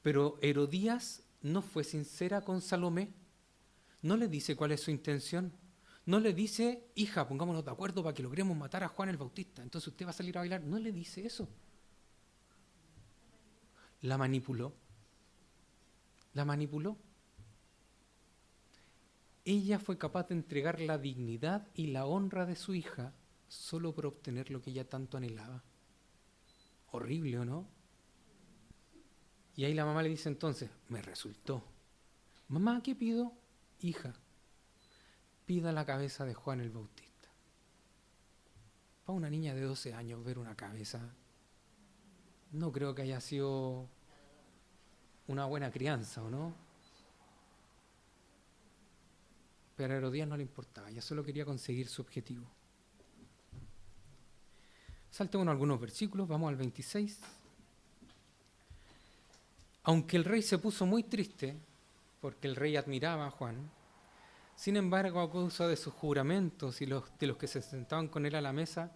Pero Herodías no fue sincera con Salomé, no le dice cuál es su intención, no le dice, hija, pongámonos de acuerdo para que logremos matar a Juan el Bautista, entonces usted va a salir a bailar, no le dice eso. La manipuló. La manipuló. Ella fue capaz de entregar la dignidad y la honra de su hija solo por obtener lo que ella tanto anhelaba. Horrible, ¿o no? Y ahí la mamá le dice entonces, me resultó. Mamá, ¿qué pido? Hija, pida la cabeza de Juan el Bautista. Para una niña de 12 años ver una cabeza, no creo que haya sido una buena crianza, ¿o no? Pero a Herodías no le importaba, ella solo quería conseguir su objetivo. Saltemos algunos versículos, vamos al 26. Aunque el rey se puso muy triste, porque el rey admiraba a Juan, sin embargo, a causa de sus juramentos y de los que se sentaban con él a la mesa,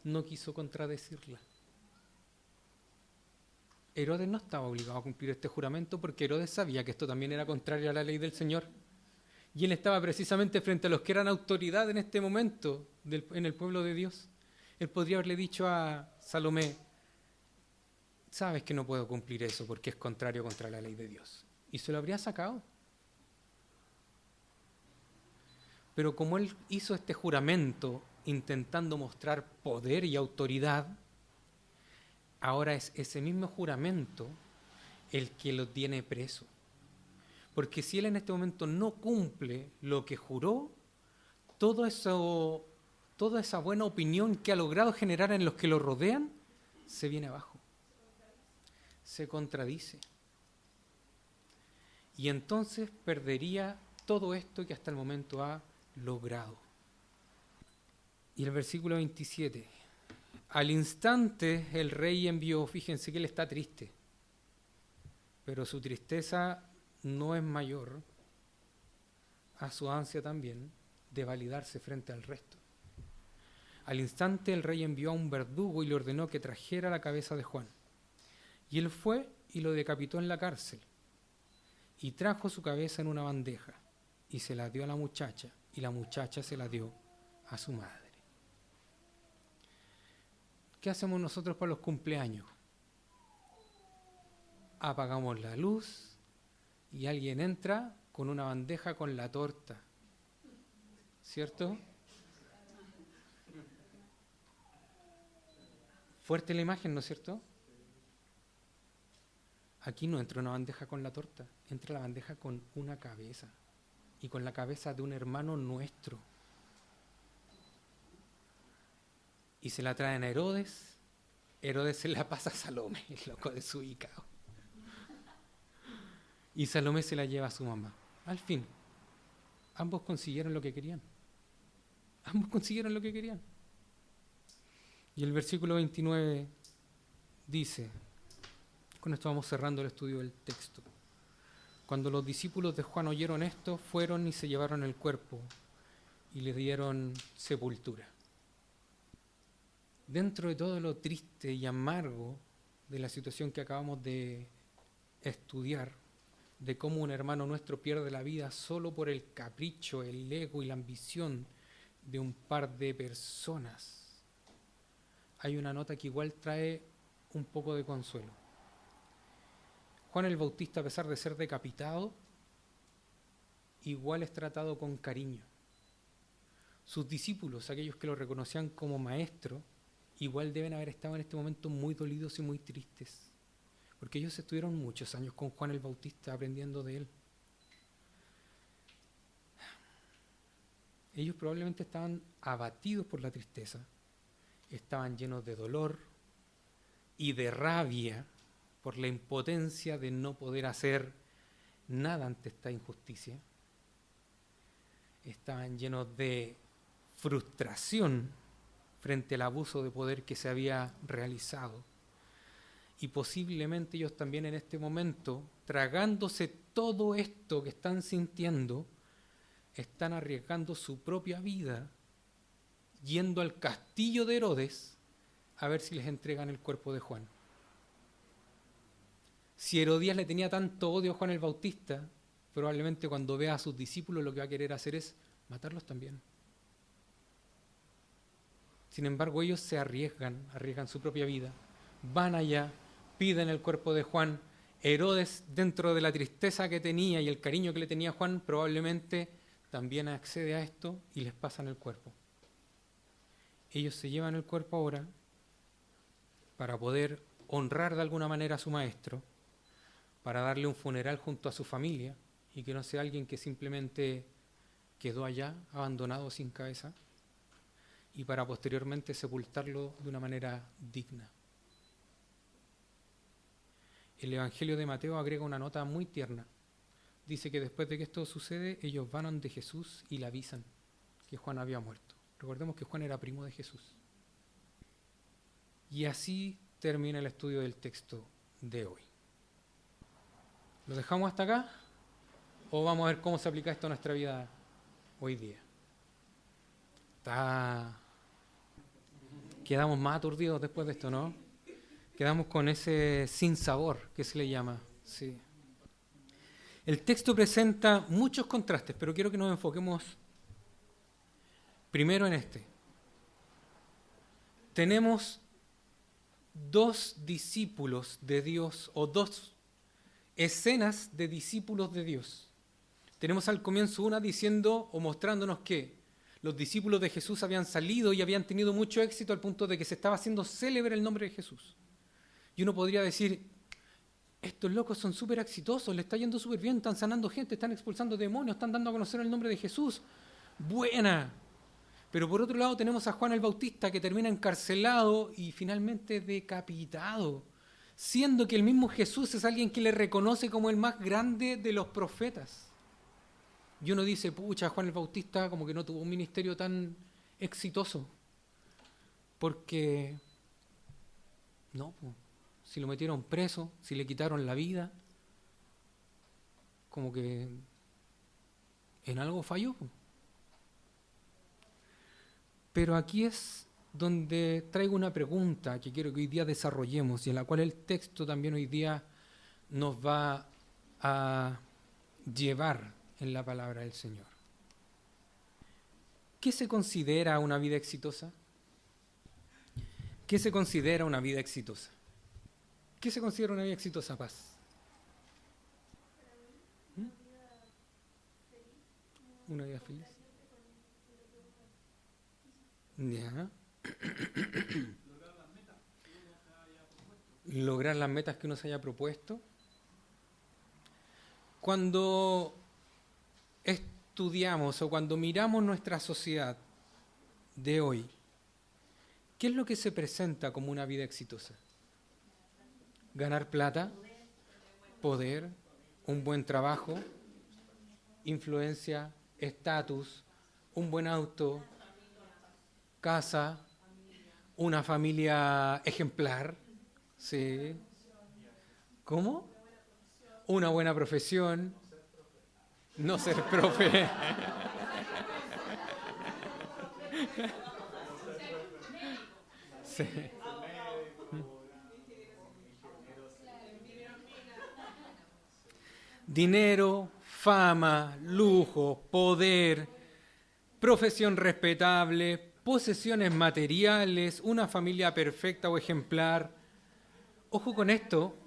no quiso contradecirla. Herodes no estaba obligado a cumplir este juramento porque Herodes sabía que esto también era contrario a la ley del Señor. Y él estaba precisamente frente a los que eran autoridad en este momento en el pueblo de Dios. Él podría haberle dicho a Salomé, sabes que no puedo cumplir eso porque es contrario contra la ley de Dios. Y se lo habría sacado. Pero como él hizo este juramento intentando mostrar poder y autoridad, ahora es ese mismo juramento el que lo tiene preso. Porque si él en este momento no cumple lo que juró, toda esa buena opinión que ha logrado generar en los que lo rodean, se viene abajo. Se contradice. Y entonces perdería todo esto que hasta el momento ha logrado. Y el versículo 27. Al instante el rey envió, fíjense que él está triste, pero su tristeza no es mayor a su ansia también de validarse frente al resto. Al instante el rey envió a un verdugo y le ordenó que trajera la cabeza de Juan. Y él fue y lo decapitó en la cárcel. Y trajo su cabeza en una bandeja y se la dio a la muchacha, y la muchacha se la dio a su madre. ¿Qué hacemos nosotros para los cumpleaños? Apagamos la luz y alguien entra con una bandeja con la torta, ¿cierto? Fuerte la imagen, ¿no es cierto? Aquí no entra una bandeja con la torta, entra la bandeja con una cabeza, y con la cabeza de un hermano nuestro. Y se la traen a Herodes, Herodes se la pasa a Salomé, el loco desubicado. Y Salomé se la lleva a su mamá. Al fin, ambos consiguieron lo que querían. Ambos consiguieron lo que querían. Y el versículo 29 dice, con esto vamos cerrando el estudio del texto. Cuando los discípulos de Juan oyeron esto, fueron y se llevaron el cuerpo y le dieron sepultura. Dentro de todo lo triste y amargo de la situación que acabamos de estudiar, de cómo un hermano nuestro pierde la vida solo por el capricho, el ego y la ambición de un par de personas, hay una nota que igual trae un poco de consuelo. Juan el Bautista, a pesar de ser decapitado, igual es tratado con cariño. Sus discípulos, aquellos que lo reconocían como maestro, igual deben haber estado en este momento muy dolidos y muy tristes, porque ellos estuvieron muchos años con Juan el Bautista aprendiendo de él. Ellos probablemente estaban abatidos por la tristeza, estaban llenos de dolor y de rabia por la impotencia de no poder hacer nada ante esta injusticia. Estaban llenos de frustración frente al abuso de poder que se había realizado. Y posiblemente ellos también en este momento, tragándose todo esto que están sintiendo, están arriesgando su propia vida, yendo al castillo de Herodes a ver si les entregan el cuerpo de Juan. Si Herodías le tenía tanto odio a Juan el Bautista, probablemente cuando vea a sus discípulos lo que va a querer hacer es matarlos también. Sin embargo, ellos se arriesgan su propia vida, van allá, piden el cuerpo de Juan. Herodes, dentro de la tristeza que tenía y el cariño que le tenía a Juan, probablemente también accede a esto y les pasan el cuerpo. Ellos se llevan el cuerpo ahora para poder honrar de alguna manera a su maestro, para darle un funeral junto a su familia y que no sea alguien que simplemente quedó allá abandonado sin cabeza, y para posteriormente sepultarlo de una manera digna. El Evangelio de Mateo agrega una nota muy tierna. Dice que después de que esto sucede, ellos van ante Jesús y le avisan que Juan había muerto. Recordemos que Juan era primo de Jesús. Y así termina el estudio del texto de hoy. ¿Lo dejamos hasta acá? ¿O vamos a ver cómo se aplica esto a nuestra vida hoy día? Quedamos más aturdidos después de esto, ¿no? Quedamos con ese sinsabor que se le llama. Sí. El texto presenta muchos contrastes, pero quiero que nos enfoquemos primero en este. Tenemos dos discípulos de Dios, o dos escenas de discípulos de Dios. Tenemos al comienzo una diciendo o mostrándonos que los discípulos de Jesús habían salido y habían tenido mucho éxito al punto de que se estaba haciendo célebre el nombre de Jesús. Y uno podría decir, estos locos son súper exitosos, les está yendo súper bien, están sanando gente, están expulsando demonios, están dando a conocer el nombre de Jesús. Buena. Pero por otro lado tenemos a Juan el Bautista que termina encarcelado y finalmente decapitado, siendo que el mismo Jesús es alguien que le reconoce como el más grande de los profetas. Y uno dice, pucha, Juan el Bautista como que no tuvo un ministerio tan exitoso, porque no, si lo metieron preso, si le quitaron la vida, como que en algo falló. Pero aquí es donde traigo una pregunta que quiero que hoy día desarrollemos y en la cual el texto también hoy día nos va a llevar en la palabra del Señor. ¿Qué se considera una vida exitosa? ¿Qué se considera una vida exitosa? ¿Qué se considera una vida exitosa, Paz? ¿Una vida feliz? Ya. Lograr las metas que uno se haya propuesto. Cuando estudiamos o cuando miramos nuestra sociedad de hoy, ¿qué es lo que se presenta como una vida exitosa? Ganar plata, poder, un buen trabajo, influencia, estatus, un buen auto, casa, una familia ejemplar, ¿sí? ¿Cómo? Una buena profesión, no ser profe. Sí. Dinero, fama, lujo, poder, profesión respetable, posesiones materiales, una familia perfecta o ejemplar. Ojo con esto,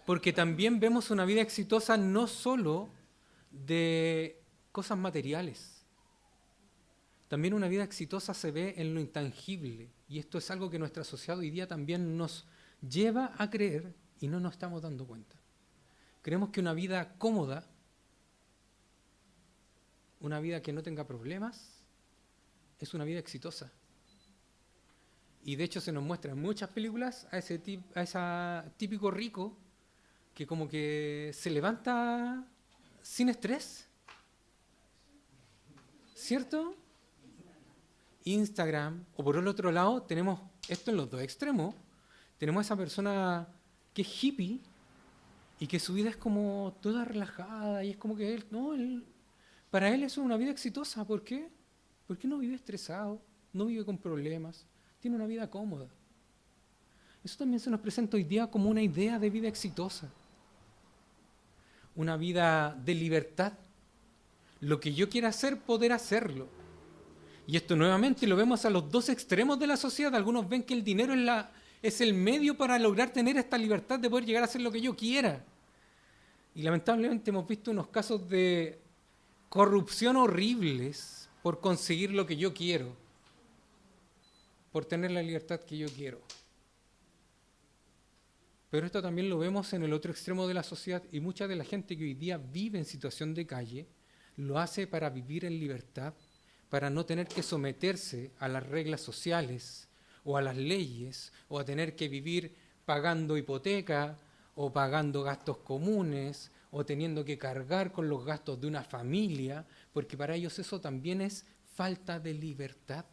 porque también vemos una vida exitosa no solo de cosas materiales. También una vida exitosa se ve en lo intangible, y esto es algo que nuestra sociedad hoy día también nos lleva a creer y no nos estamos dando cuenta. Creemos que una vida cómoda, una vida que no tenga problemas, es una vida exitosa. Y de hecho se nos muestra en muchas películas a ese típico rico que como que se levanta sin estrés. ¿Cierto? Instagram, o por el otro lado tenemos esto en los dos extremos, tenemos a esa persona que es hippie y que su vida es como toda relajada y es como que para él eso es una vida exitosa. ¿Por qué? Porque no vive estresado, no vive con problemas, tiene una vida cómoda. Eso también se nos presenta hoy día como una idea de vida exitosa. Una vida de libertad. Lo que yo quiera hacer, poder hacerlo. Y esto nuevamente lo vemos a los dos extremos de la sociedad. Algunos ven que el dinero es el medio para lograr tener esta libertad de poder llegar a hacer lo que yo quiera. Y lamentablemente hemos visto unos casos de corrupción horribles por conseguir lo que yo quiero, por tener la libertad que yo quiero. Pero esto también lo vemos en el otro extremo de la sociedad y mucha de la gente que hoy día vive en situación de calle lo hace para vivir en libertad, para no tener que someterse a las reglas sociales o a las leyes o a tener que vivir pagando hipoteca o pagando gastos comunes o teniendo que cargar con los gastos de una familia, porque para ellos eso también es falta de libertad.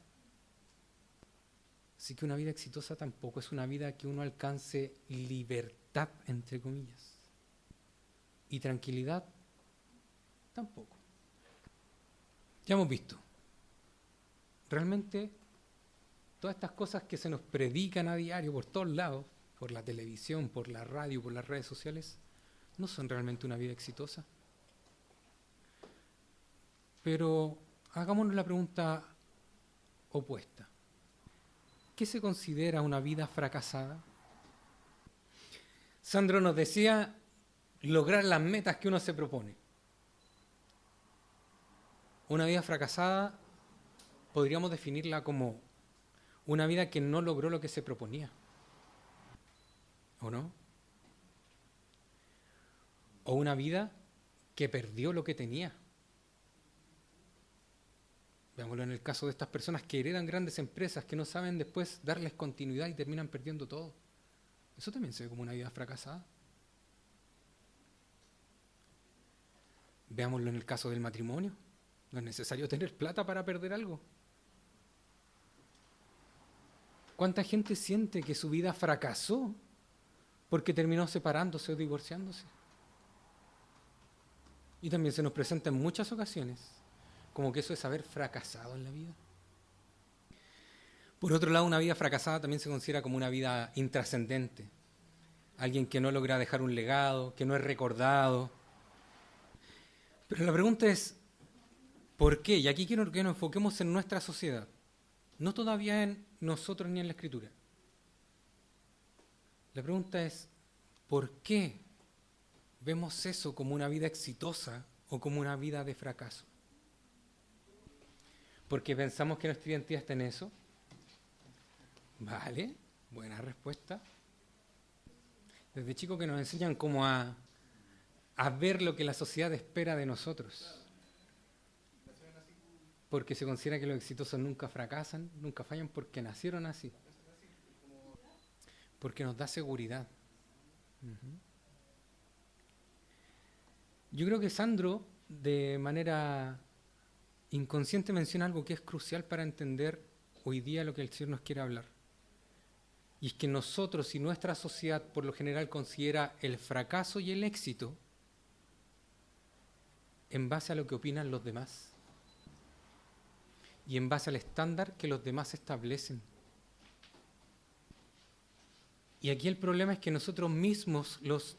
Así que una vida exitosa tampoco es una vida que uno alcance libertad, entre comillas. Y tranquilidad tampoco. Ya hemos visto. Realmente, todas estas cosas que se nos predican a diario por todos lados, por la televisión, por la radio, por las redes sociales, no son realmente una vida exitosa. Pero hagámonos la pregunta opuesta. ¿Qué se considera una vida fracasada? Sandro nos decía lograr las metas que uno se propone. Una vida fracasada podríamos definirla como una vida que no logró lo que se proponía. ¿O no? O una vida que perdió lo que tenía. Veámoslo en el caso de estas personas que heredan grandes empresas, que no saben después darles continuidad y terminan perdiendo todo. Eso también se ve como una vida fracasada. Veámoslo en el caso del matrimonio. No es necesario tener plata para perder algo. ¿Cuánta gente siente que su vida fracasó porque terminó separándose o divorciándose? Y también se nos presenta en muchas ocasiones como que eso es haber fracasado en la vida. Por otro lado, una vida fracasada también se considera como una vida intrascendente. Alguien que no logra dejar un legado, que no es recordado. Pero la pregunta es, ¿por qué? Y aquí quiero que nos enfoquemos en nuestra sociedad. No todavía en nosotros ni en la Escritura. La pregunta es, ¿por qué vemos eso como una vida exitosa o como una vida de fracaso? ¿Porque pensamos que nuestra identidad está en eso? Vale, buena respuesta. Desde chicos que nos enseñan como a ver lo que la sociedad espera de nosotros. Porque se considera que los exitosos nunca fracasan, nunca fallan porque nacieron así. Porque nos da seguridad. Yo creo que Sandro, de manera inconsciente, menciona algo que es crucial para entender hoy día lo que el Señor nos quiere hablar. Y es que nosotros y nuestra sociedad por lo general considera el fracaso y el éxito en base a lo que opinan los demás y en base al estándar que los demás establecen. Y aquí el problema es que nosotros mismos los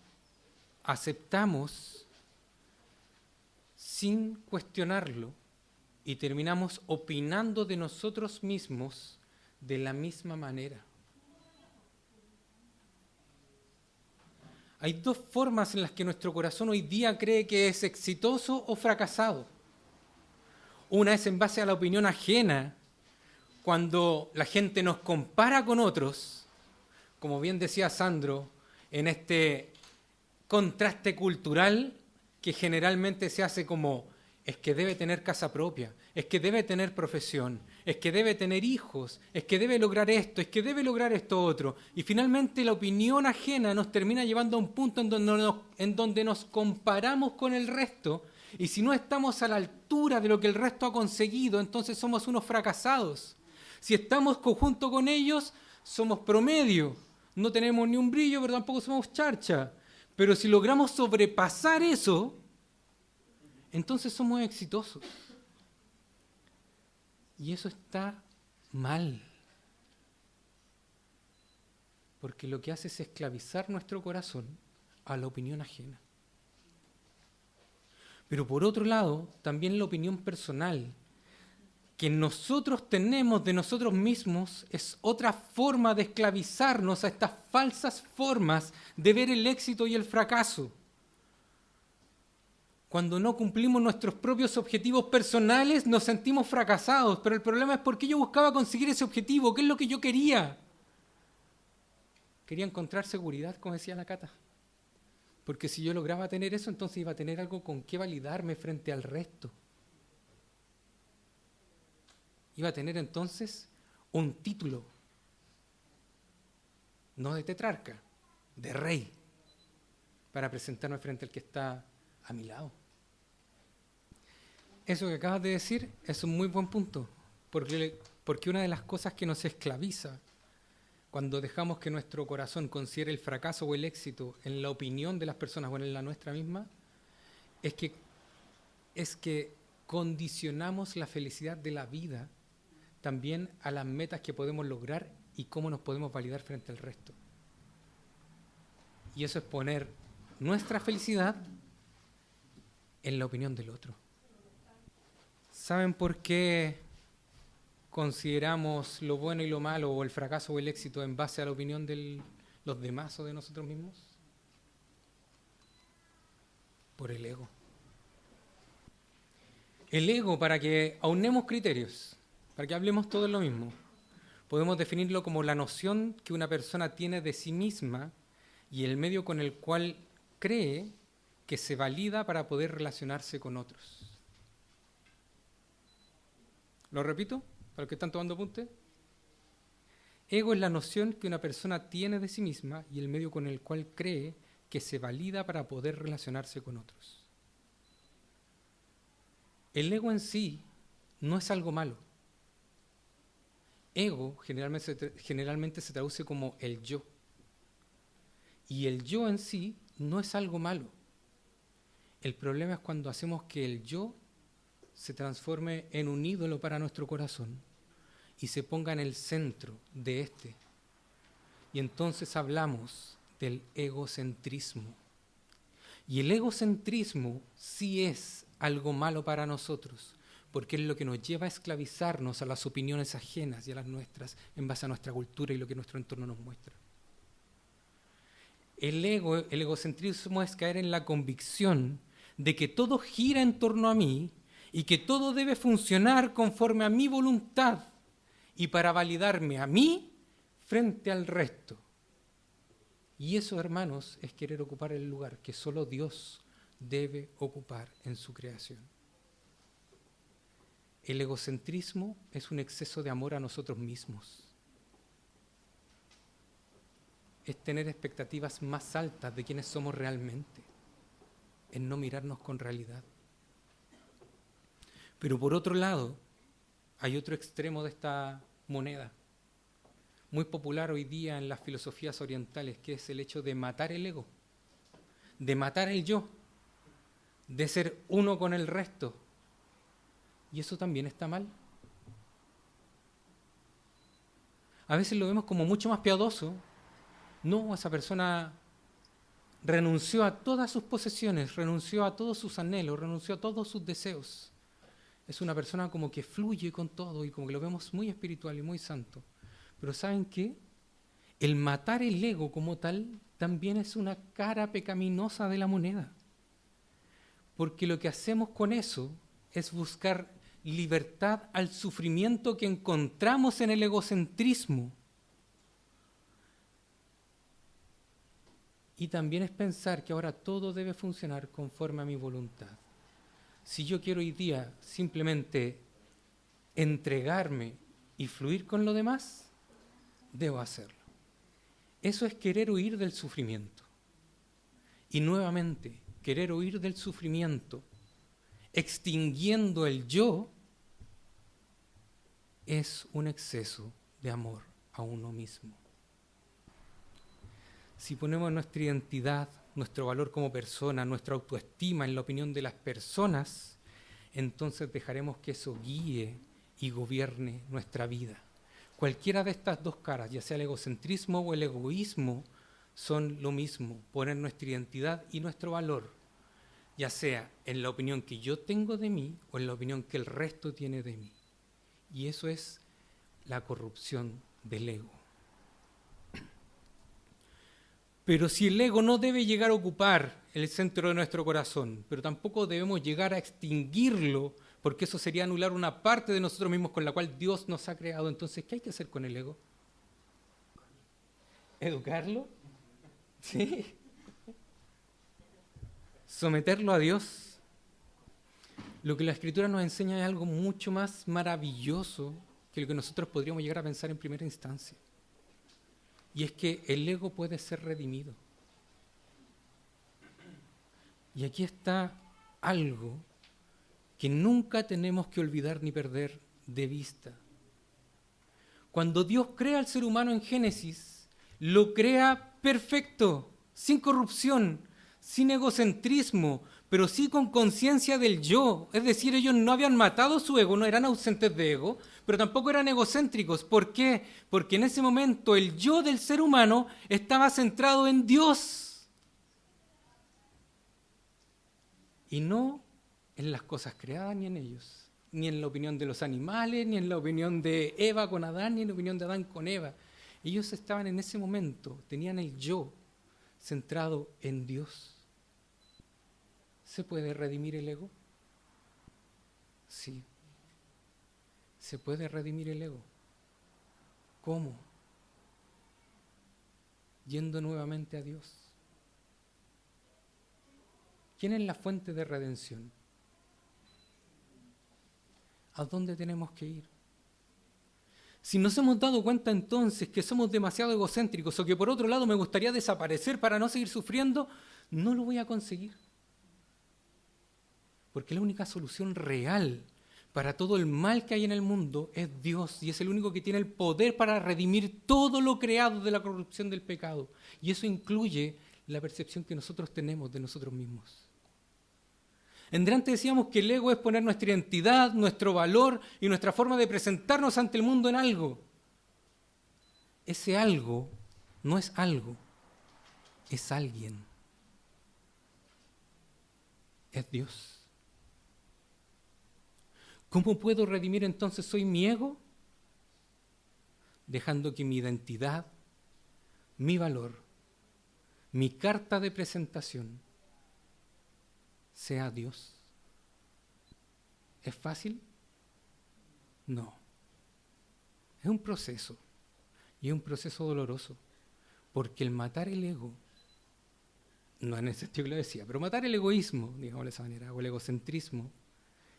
aceptamos sin cuestionarlo y terminamos opinando de nosotros mismos de la misma manera. Hay dos formas en las que nuestro corazón hoy día cree que es exitoso o fracasado. Una es en base a la opinión ajena, cuando la gente nos compara con otros, como bien decía Sandro, en este contraste cultural que generalmente se hace como, es que debe tener casa propia, es que debe tener profesión, es que debe tener hijos, es que debe lograr esto, es que debe lograr esto otro. Y finalmente la opinión ajena nos termina llevando a un punto en donde nos comparamos con el resto, y si no estamos a la altura de lo que el resto ha conseguido, entonces somos unos fracasados. Si estamos junto con ellos, somos promedio. No tenemos ni un brillo, pero tampoco somos charcha. Pero si logramos sobrepasar eso, entonces somos exitosos. Y eso está mal. Porque lo que hace es esclavizar nuestro corazón a la opinión ajena. Pero por otro lado, también la opinión personal que nosotros tenemos de nosotros mismos es otra forma de esclavizarnos a estas falsas formas de ver el éxito y el fracaso. Cuando no cumplimos nuestros propios objetivos personales, nos sentimos fracasados, pero el problema es por qué yo buscaba conseguir ese objetivo, qué es lo que yo quería. Quería encontrar seguridad, como decía la Cata. Porque si yo lograba tener eso, entonces iba a tener algo con qué validarme frente al resto. Iba a tener entonces un título, no de tetrarca, de rey, para presentarme frente al que está a mi lado. Eso que acabas de decir es un muy buen punto, porque una de las cosas que nos esclaviza cuando dejamos que nuestro corazón considere el fracaso o el éxito en la opinión de las personas o en la nuestra misma, es que condicionamos la felicidad de la vida también a las metas que podemos lograr y cómo nos podemos validar frente al resto. Y eso es poner nuestra felicidad en la opinión del otro. ¿Saben por qué consideramos lo bueno y lo malo, o el fracaso o el éxito, en base a la opinión de los demás o de nosotros mismos? Por el ego. El ego, para que aunemos criterios, para que hablemos todo lo mismo, podemos definirlo como la noción que una persona tiene de sí misma y el medio con el cual cree que se valida para poder relacionarse con otros. ¿Lo repito? Para los que están tomando apuntes. Ego es la noción que una persona tiene de sí misma y el medio con el cual cree que se valida para poder relacionarse con otros. El ego en sí no es algo malo. Ego generalmente se traduce como el yo. Y el yo en sí no es algo malo. El problema es cuando hacemos que el yo se transforme en un ídolo para nuestro corazón y se ponga en el centro de este. Y entonces hablamos del egocentrismo. Y el egocentrismo sí es algo malo para nosotros, porque es lo que nos lleva a esclavizarnos a las opiniones ajenas y a las nuestras, en base a nuestra cultura y lo que nuestro entorno nos muestra. El egocentrismo es caer en la convicción de que todo gira en torno a mí y que todo debe funcionar conforme a mi voluntad y para validarme a mí frente al resto. Y eso, hermanos, es querer ocupar el lugar que solo Dios debe ocupar en su creación. El egocentrismo es un exceso de amor a nosotros mismos. Es tener expectativas más altas de quienes somos realmente, es no mirarnos con realidad. Pero por otro lado, hay otro extremo de esta moneda, muy popular hoy día en las filosofías orientales, que es el hecho de matar el ego, de matar el yo, de ser uno con el resto. Y eso también está mal. A veces lo vemos como mucho más piadoso. No, esa persona renunció a todas sus posesiones, renunció a todos sus anhelos, renunció a todos sus deseos. Es una persona como que fluye con todo y como que lo vemos muy espiritual y muy santo. Pero ¿saben qué? El matar el ego como tal también es una cara pecaminosa de la moneda. Porque lo que hacemos con eso es buscar libertad al sufrimiento que encontramos en el egocentrismo. Y también es pensar que ahora todo debe funcionar conforme a mi voluntad. Si yo quiero hoy día simplemente entregarme y fluir con lo demás, debo hacerlo. Eso es querer huir del sufrimiento. Y nuevamente, querer huir del sufrimiento, extinguiendo el yo, es un exceso de amor a uno mismo. Si ponemos nuestra identidad, nuestro valor como persona, nuestra autoestima en la opinión de las personas, entonces dejaremos que eso guíe y gobierne nuestra vida. Cualquiera de estas dos caras, ya sea el egocentrismo o el egoísmo, son lo mismo, poner nuestra identidad y nuestro valor, ya sea en la opinión que yo tengo de mí o en la opinión que el resto tiene de mí. Y eso es la corrupción del ego. Pero si el ego no debe llegar a ocupar el centro de nuestro corazón, pero tampoco debemos llegar a extinguirlo, porque eso sería anular una parte de nosotros mismos con la cual Dios nos ha creado. Entonces, ¿qué hay que hacer con el ego? ¿Educarlo? ¿Sí? ¿Someterlo a Dios? Lo que la Escritura nos enseña es algo mucho más maravilloso que lo que nosotros podríamos llegar a pensar en primera instancia. Y es que el ego puede ser redimido. Y aquí está algo que nunca tenemos que olvidar ni perder de vista. Cuando Dios crea al ser humano en Génesis, lo crea perfecto, sin corrupción, sin egocentrismo, pero sí con conciencia del yo. Es decir, ellos no habían matado su ego, no eran ausentes de ego, pero tampoco eran egocéntricos. ¿Por qué? Porque en ese momento el yo del ser humano estaba centrado en Dios. Y no en las cosas creadas ni en ellos, ni en la opinión de los animales, ni en la opinión de Eva con Adán, ni en la opinión de Adán con Eva. Ellos estaban en ese momento, tenían el yo centrado en Dios. ¿Se puede redimir el ego? Sí. ¿Se puede redimir el ego? ¿Cómo? Yendo nuevamente a Dios. ¿Quién es la fuente de redención? ¿A dónde tenemos que ir? Si nos hemos dado cuenta entonces que somos demasiado egocéntricos o que por otro lado me gustaría desaparecer para no seguir sufriendo, no lo voy a conseguir. Porque la única solución real para todo el mal que hay en el mundo es Dios, y es el único que tiene el poder para redimir todo lo creado de la corrupción del pecado. Y eso incluye la percepción que nosotros tenemos de nosotros mismos. Delante decíamos que el ego es poner nuestra identidad, nuestro valor y nuestra forma de presentarnos ante el mundo en algo. Ese algo no es algo, es alguien. Es Dios. ¿Cómo puedo redimir entonces hoy mi ego? Dejando que mi identidad, mi valor, mi carta de presentación sea Dios. ¿Es fácil? No. Es un proceso, y es un proceso doloroso, porque el matar el ego, no en el sentido que lo decía, pero matar el egoísmo, digamos de esa manera, o el egocentrismo,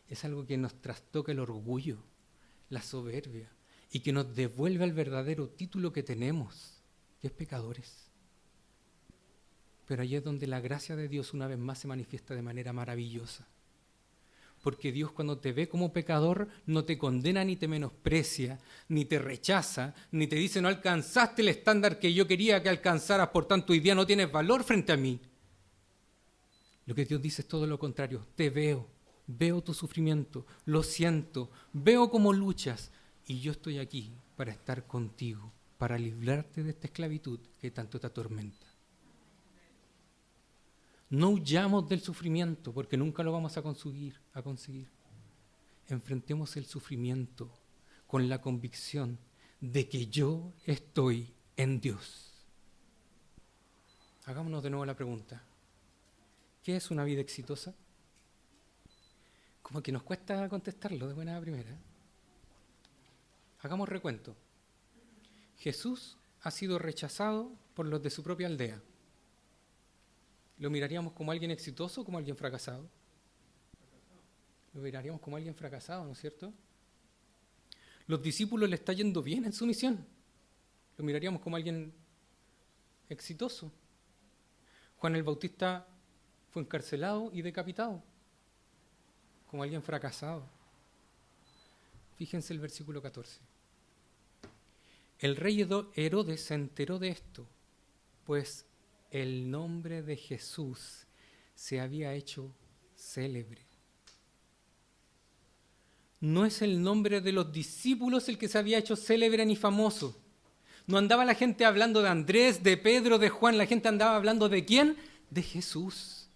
es algo que nos trastoca el orgullo, la soberbia, y que nos devuelve al verdadero título que tenemos, que es pecadores. Pero allí es donde la gracia de Dios una vez más se manifiesta de manera maravillosa. Porque Dios, cuando te ve como pecador, no te condena ni te menosprecia, ni te rechaza, ni te dice no alcanzaste el estándar que yo quería que alcanzaras, por tanto hoy día no tienes valor frente a mí. Lo que Dios dice es todo lo contrario. Te veo, veo tu sufrimiento, lo siento, veo cómo luchas, y yo estoy aquí para estar contigo, para librarte de esta esclavitud que tanto te atormenta. No huyamos del sufrimiento, porque nunca lo vamos a conseguir. Enfrentemos el sufrimiento con la convicción de que yo estoy en Dios. Hagámonos de nuevo la pregunta. ¿Qué es una vida exitosa? Como que nos cuesta contestarlo de buena primera. Hagamos recuento. Jesús ha sido rechazado por los de su propia aldea. ¿Lo miraríamos como alguien exitoso o como alguien fracasado? Lo miraríamos como alguien fracasado, ¿no es cierto? Los discípulos le está yendo bien en su misión. Lo miraríamos como alguien exitoso. Juan el Bautista fue encarcelado y decapitado, como alguien fracasado. Fíjense el versículo 14. El rey Herodes se enteró de esto, pues el nombre de Jesús se había hecho célebre. No es el nombre de los discípulos el que se había hecho célebre ni famoso. No andaba la gente hablando de Andrés, de Pedro, de Juan. La gente andaba hablando ¿de quién? De Jesús.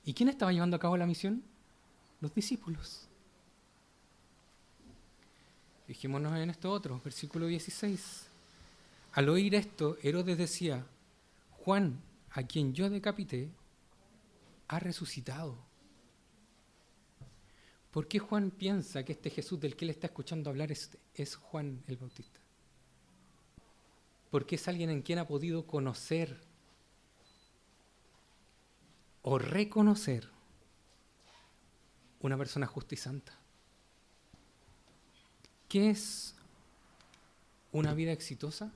¿Y quién estaba llevando a cabo la misión? Los discípulos. Fijémonos en esto otro, versículo 16. Al oír esto, Herodes decía: Juan, a quien yo decapité, ha resucitado. ¿Por qué Juan piensa que este Jesús del que él está escuchando hablar es Juan el Bautista? Porque es alguien en quien ha podido conocer o reconocer una persona justa y santa. ¿Qué es una vida exitosa?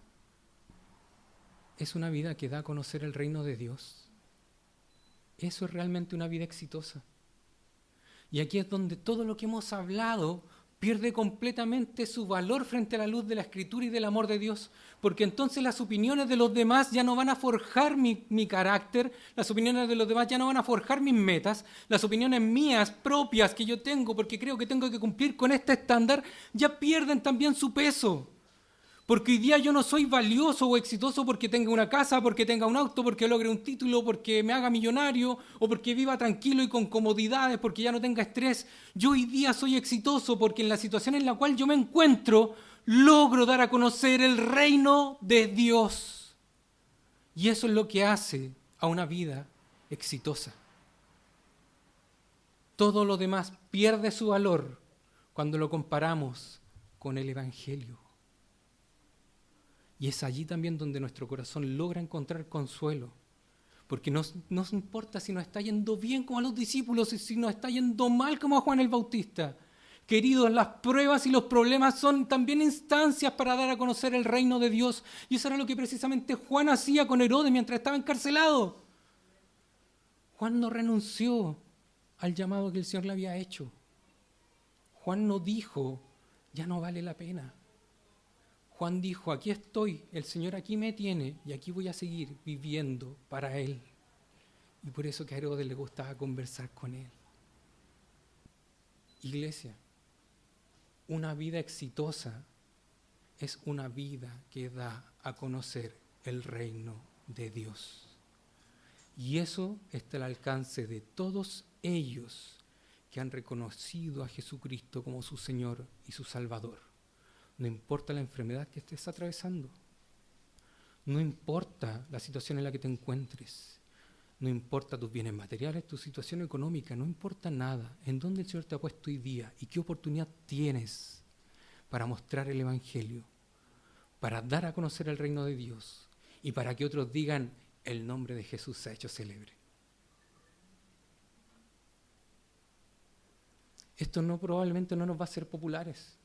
Es una vida que da a conocer el reino de Dios. Eso es realmente una vida exitosa. Y aquí es donde todo lo que hemos hablado pierde completamente su valor frente a la luz de la Escritura y del amor de Dios, porque entonces las opiniones de los demás ya no van a forjar mi carácter, las opiniones de los demás ya no van a forjar mis metas, las opiniones mías propias que yo tengo porque creo que tengo que cumplir con este estándar ya pierden también su peso. Porque hoy día yo no soy valioso o exitoso porque tenga una casa, porque tenga un auto, porque logre un título, porque me haga millonario o porque viva tranquilo y con comodidades, porque ya no tenga estrés. Yo hoy día soy exitoso porque en la situación en la cual yo me encuentro logro dar a conocer el reino de Dios. Y eso es lo que hace a una vida exitosa. Todo lo demás pierde su valor cuando lo comparamos con el Evangelio. Y es allí también donde nuestro corazón logra encontrar consuelo. Porque no nos importa si nos está yendo bien como a los discípulos y si nos está yendo mal como a Juan el Bautista. Queridos, las pruebas y los problemas son también instancias para dar a conocer el reino de Dios. Y eso era lo que precisamente Juan hacía con Herodes mientras estaba encarcelado. Juan no renunció al llamado que el Señor le había hecho. Juan no dijo, ya no vale la pena. Juan dijo, aquí estoy, el Señor aquí me tiene y aquí voy a seguir viviendo para Él. Y por eso que a Herodes le gustaba conversar con Él. Iglesia, una vida exitosa es una vida que da a conocer el reino de Dios. Y eso está al alcance de todos ellos que han reconocido a Jesucristo como su Señor y su Salvador. No importa la enfermedad que estés atravesando. No importa la situación en la que te encuentres. No importa tus bienes materiales, tu situación económica. No importa nada. En dónde el Señor te ha puesto hoy día y qué oportunidad tienes para mostrar el Evangelio, para dar a conocer el reino de Dios y para que otros digan, el nombre de Jesús se ha hecho célebre. Esto probablemente no nos va a hacer populares.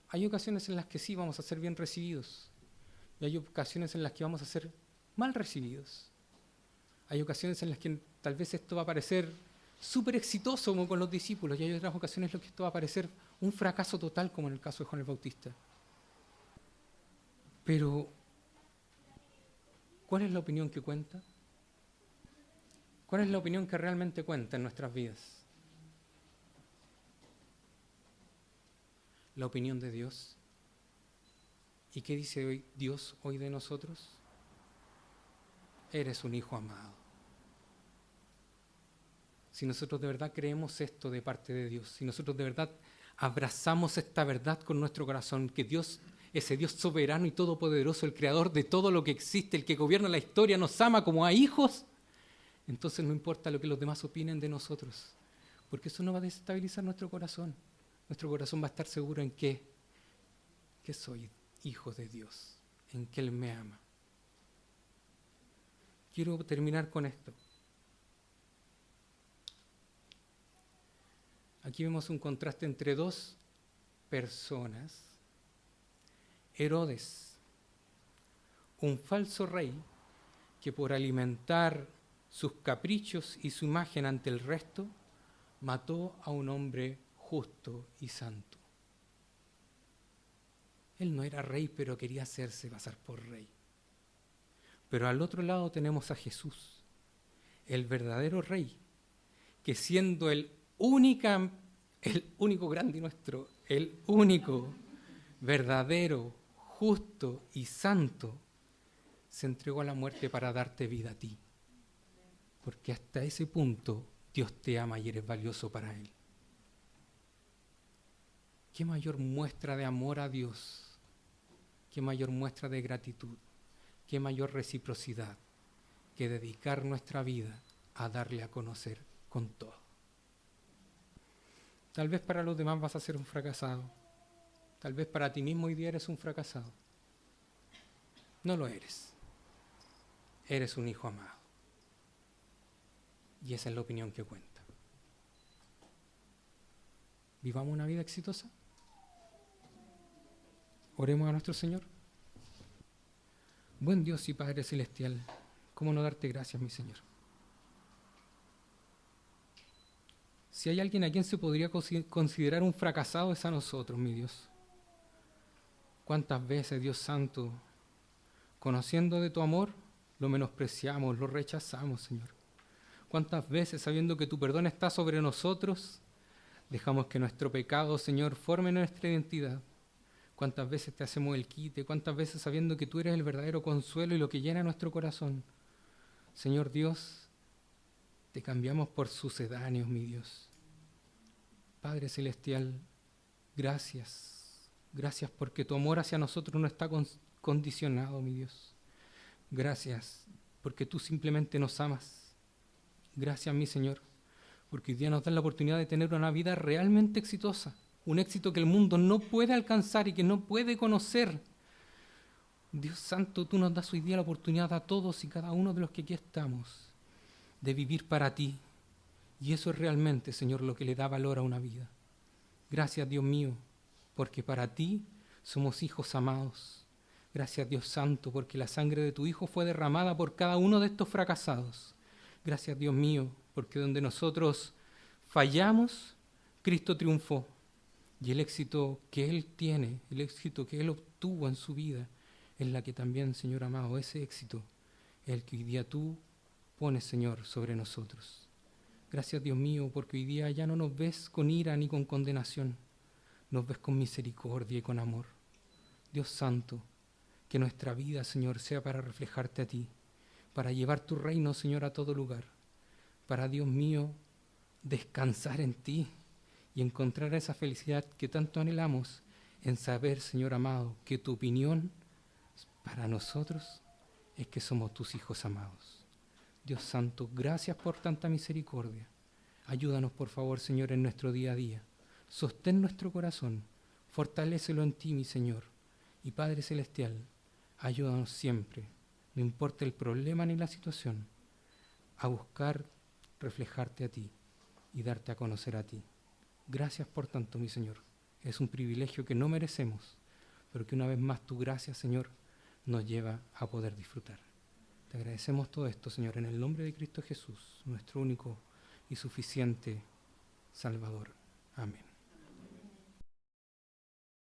Hay ocasiones en las que sí vamos a ser bien recibidos y hay ocasiones en las que vamos a ser mal recibidos. Hay ocasiones en las que tal vez esto va a parecer súper exitoso como con los discípulos y hay otras ocasiones en las que esto va a parecer un fracaso total como en el caso de Juan el Bautista. Pero, ¿cuál es la opinión que cuenta? ¿Cuál es la opinión que realmente cuenta en nuestras vidas? La opinión de Dios. ¿Y qué dice hoy Dios hoy de nosotros? Eres un hijo amado. Si nosotros de verdad creemos esto de parte de Dios, si nosotros de verdad abrazamos esta verdad con nuestro corazón, que Dios, ese Dios soberano y todopoderoso, el creador de todo lo que existe, el que gobierna la historia, nos ama como a hijos, entonces no importa lo que los demás opinen de nosotros, porque eso no va a desestabilizar nuestro corazón. Nuestro corazón va a estar seguro en que soy hijo de Dios, en que Él me ama. Quiero terminar con esto. Aquí vemos un contraste entre dos personas. Herodes, un falso rey que por alimentar sus caprichos y su imagen ante el resto, mató a un hombre justo y santo. Él no era rey, pero quería hacerse pasar por rey. Pero al otro lado tenemos a Jesús, el verdadero rey, que siendo el único grande y nuestro, el único verdadero, justo y santo, se entregó a la muerte para darte vida a ti. Porque hasta ese punto Dios te ama y eres valioso para Él. ¿Qué mayor muestra de amor a Dios? ¿Qué mayor muestra de gratitud? ¿Qué mayor reciprocidad que dedicar nuestra vida a darle a conocer con todo? Tal vez para los demás vas a ser un fracasado. Tal vez para ti mismo hoy día eres un fracasado. No lo eres. Eres un hijo amado. Y esa es la opinión que cuenta. ¿Vivamos una vida exitosa? Oremos a nuestro Señor. Buen Dios y Padre Celestial, ¿cómo no darte gracias, mi Señor? Si hay alguien a quien se podría considerar un fracasado, es a nosotros, mi Dios. ¿Cuántas veces, Dios Santo, conociendo de tu amor, lo menospreciamos, lo rechazamos, Señor? ¿Cuántas veces, sabiendo que tu perdón está sobre nosotros, dejamos que nuestro pecado, Señor, forme nuestra identidad? cuántas veces te hacemos el quite, cuántas veces sabiendo que tú eres el verdadero consuelo y lo que llena nuestro corazón. Señor Dios, te cambiamos por sucedáneos, mi Dios. Padre Celestial, gracias. Gracias porque tu amor hacia nosotros no está condicionado, mi Dios. Gracias porque tú simplemente nos amas. Gracias, mi Señor, porque hoy día nos das la oportunidad de tener una vida realmente exitosa. Un éxito que el mundo no puede alcanzar y que no puede conocer. Dios Santo, tú nos das hoy día la oportunidad a todos y cada uno de los que aquí estamos de vivir para ti. Y eso es realmente, Señor, lo que le da valor a una vida. Gracias, Dios mío, porque para ti somos hijos amados. Gracias, Dios Santo, porque la sangre de tu Hijo fue derramada por cada uno de estos fracasados. Gracias, Dios mío, porque donde nosotros fallamos, Cristo triunfó. Y el éxito que Él tiene, el éxito que Él obtuvo en su vida, es la que también, Señor amado, ese éxito es el que hoy día tú pones, Señor, sobre nosotros. Gracias, Dios mío, porque hoy día ya no nos ves con ira ni con condenación, nos ves con misericordia y con amor. Dios Santo, que nuestra vida, Señor, sea para reflejarte a ti, para llevar tu reino, Señor, a todo lugar, para, Dios mío, descansar en ti y encontrar esa felicidad que tanto anhelamos en saber, Señor amado, que tu opinión para nosotros es que somos tus hijos amados. Dios Santo, gracias por tanta misericordia. Ayúdanos, por favor, Señor, en nuestro día a día. Sostén nuestro corazón, fortalécelo en ti, mi Señor. Y Padre Celestial, ayúdanos siempre, no importa el problema ni la situación, a buscar reflejarte a ti y darte a conocer a ti. Gracias por tanto, mi Señor. Es un privilegio que no merecemos, pero que una vez más tu gracia, Señor, nos lleva a poder disfrutar. Te agradecemos todo esto, Señor, en el nombre de Cristo Jesús, nuestro único y suficiente Salvador. Amén.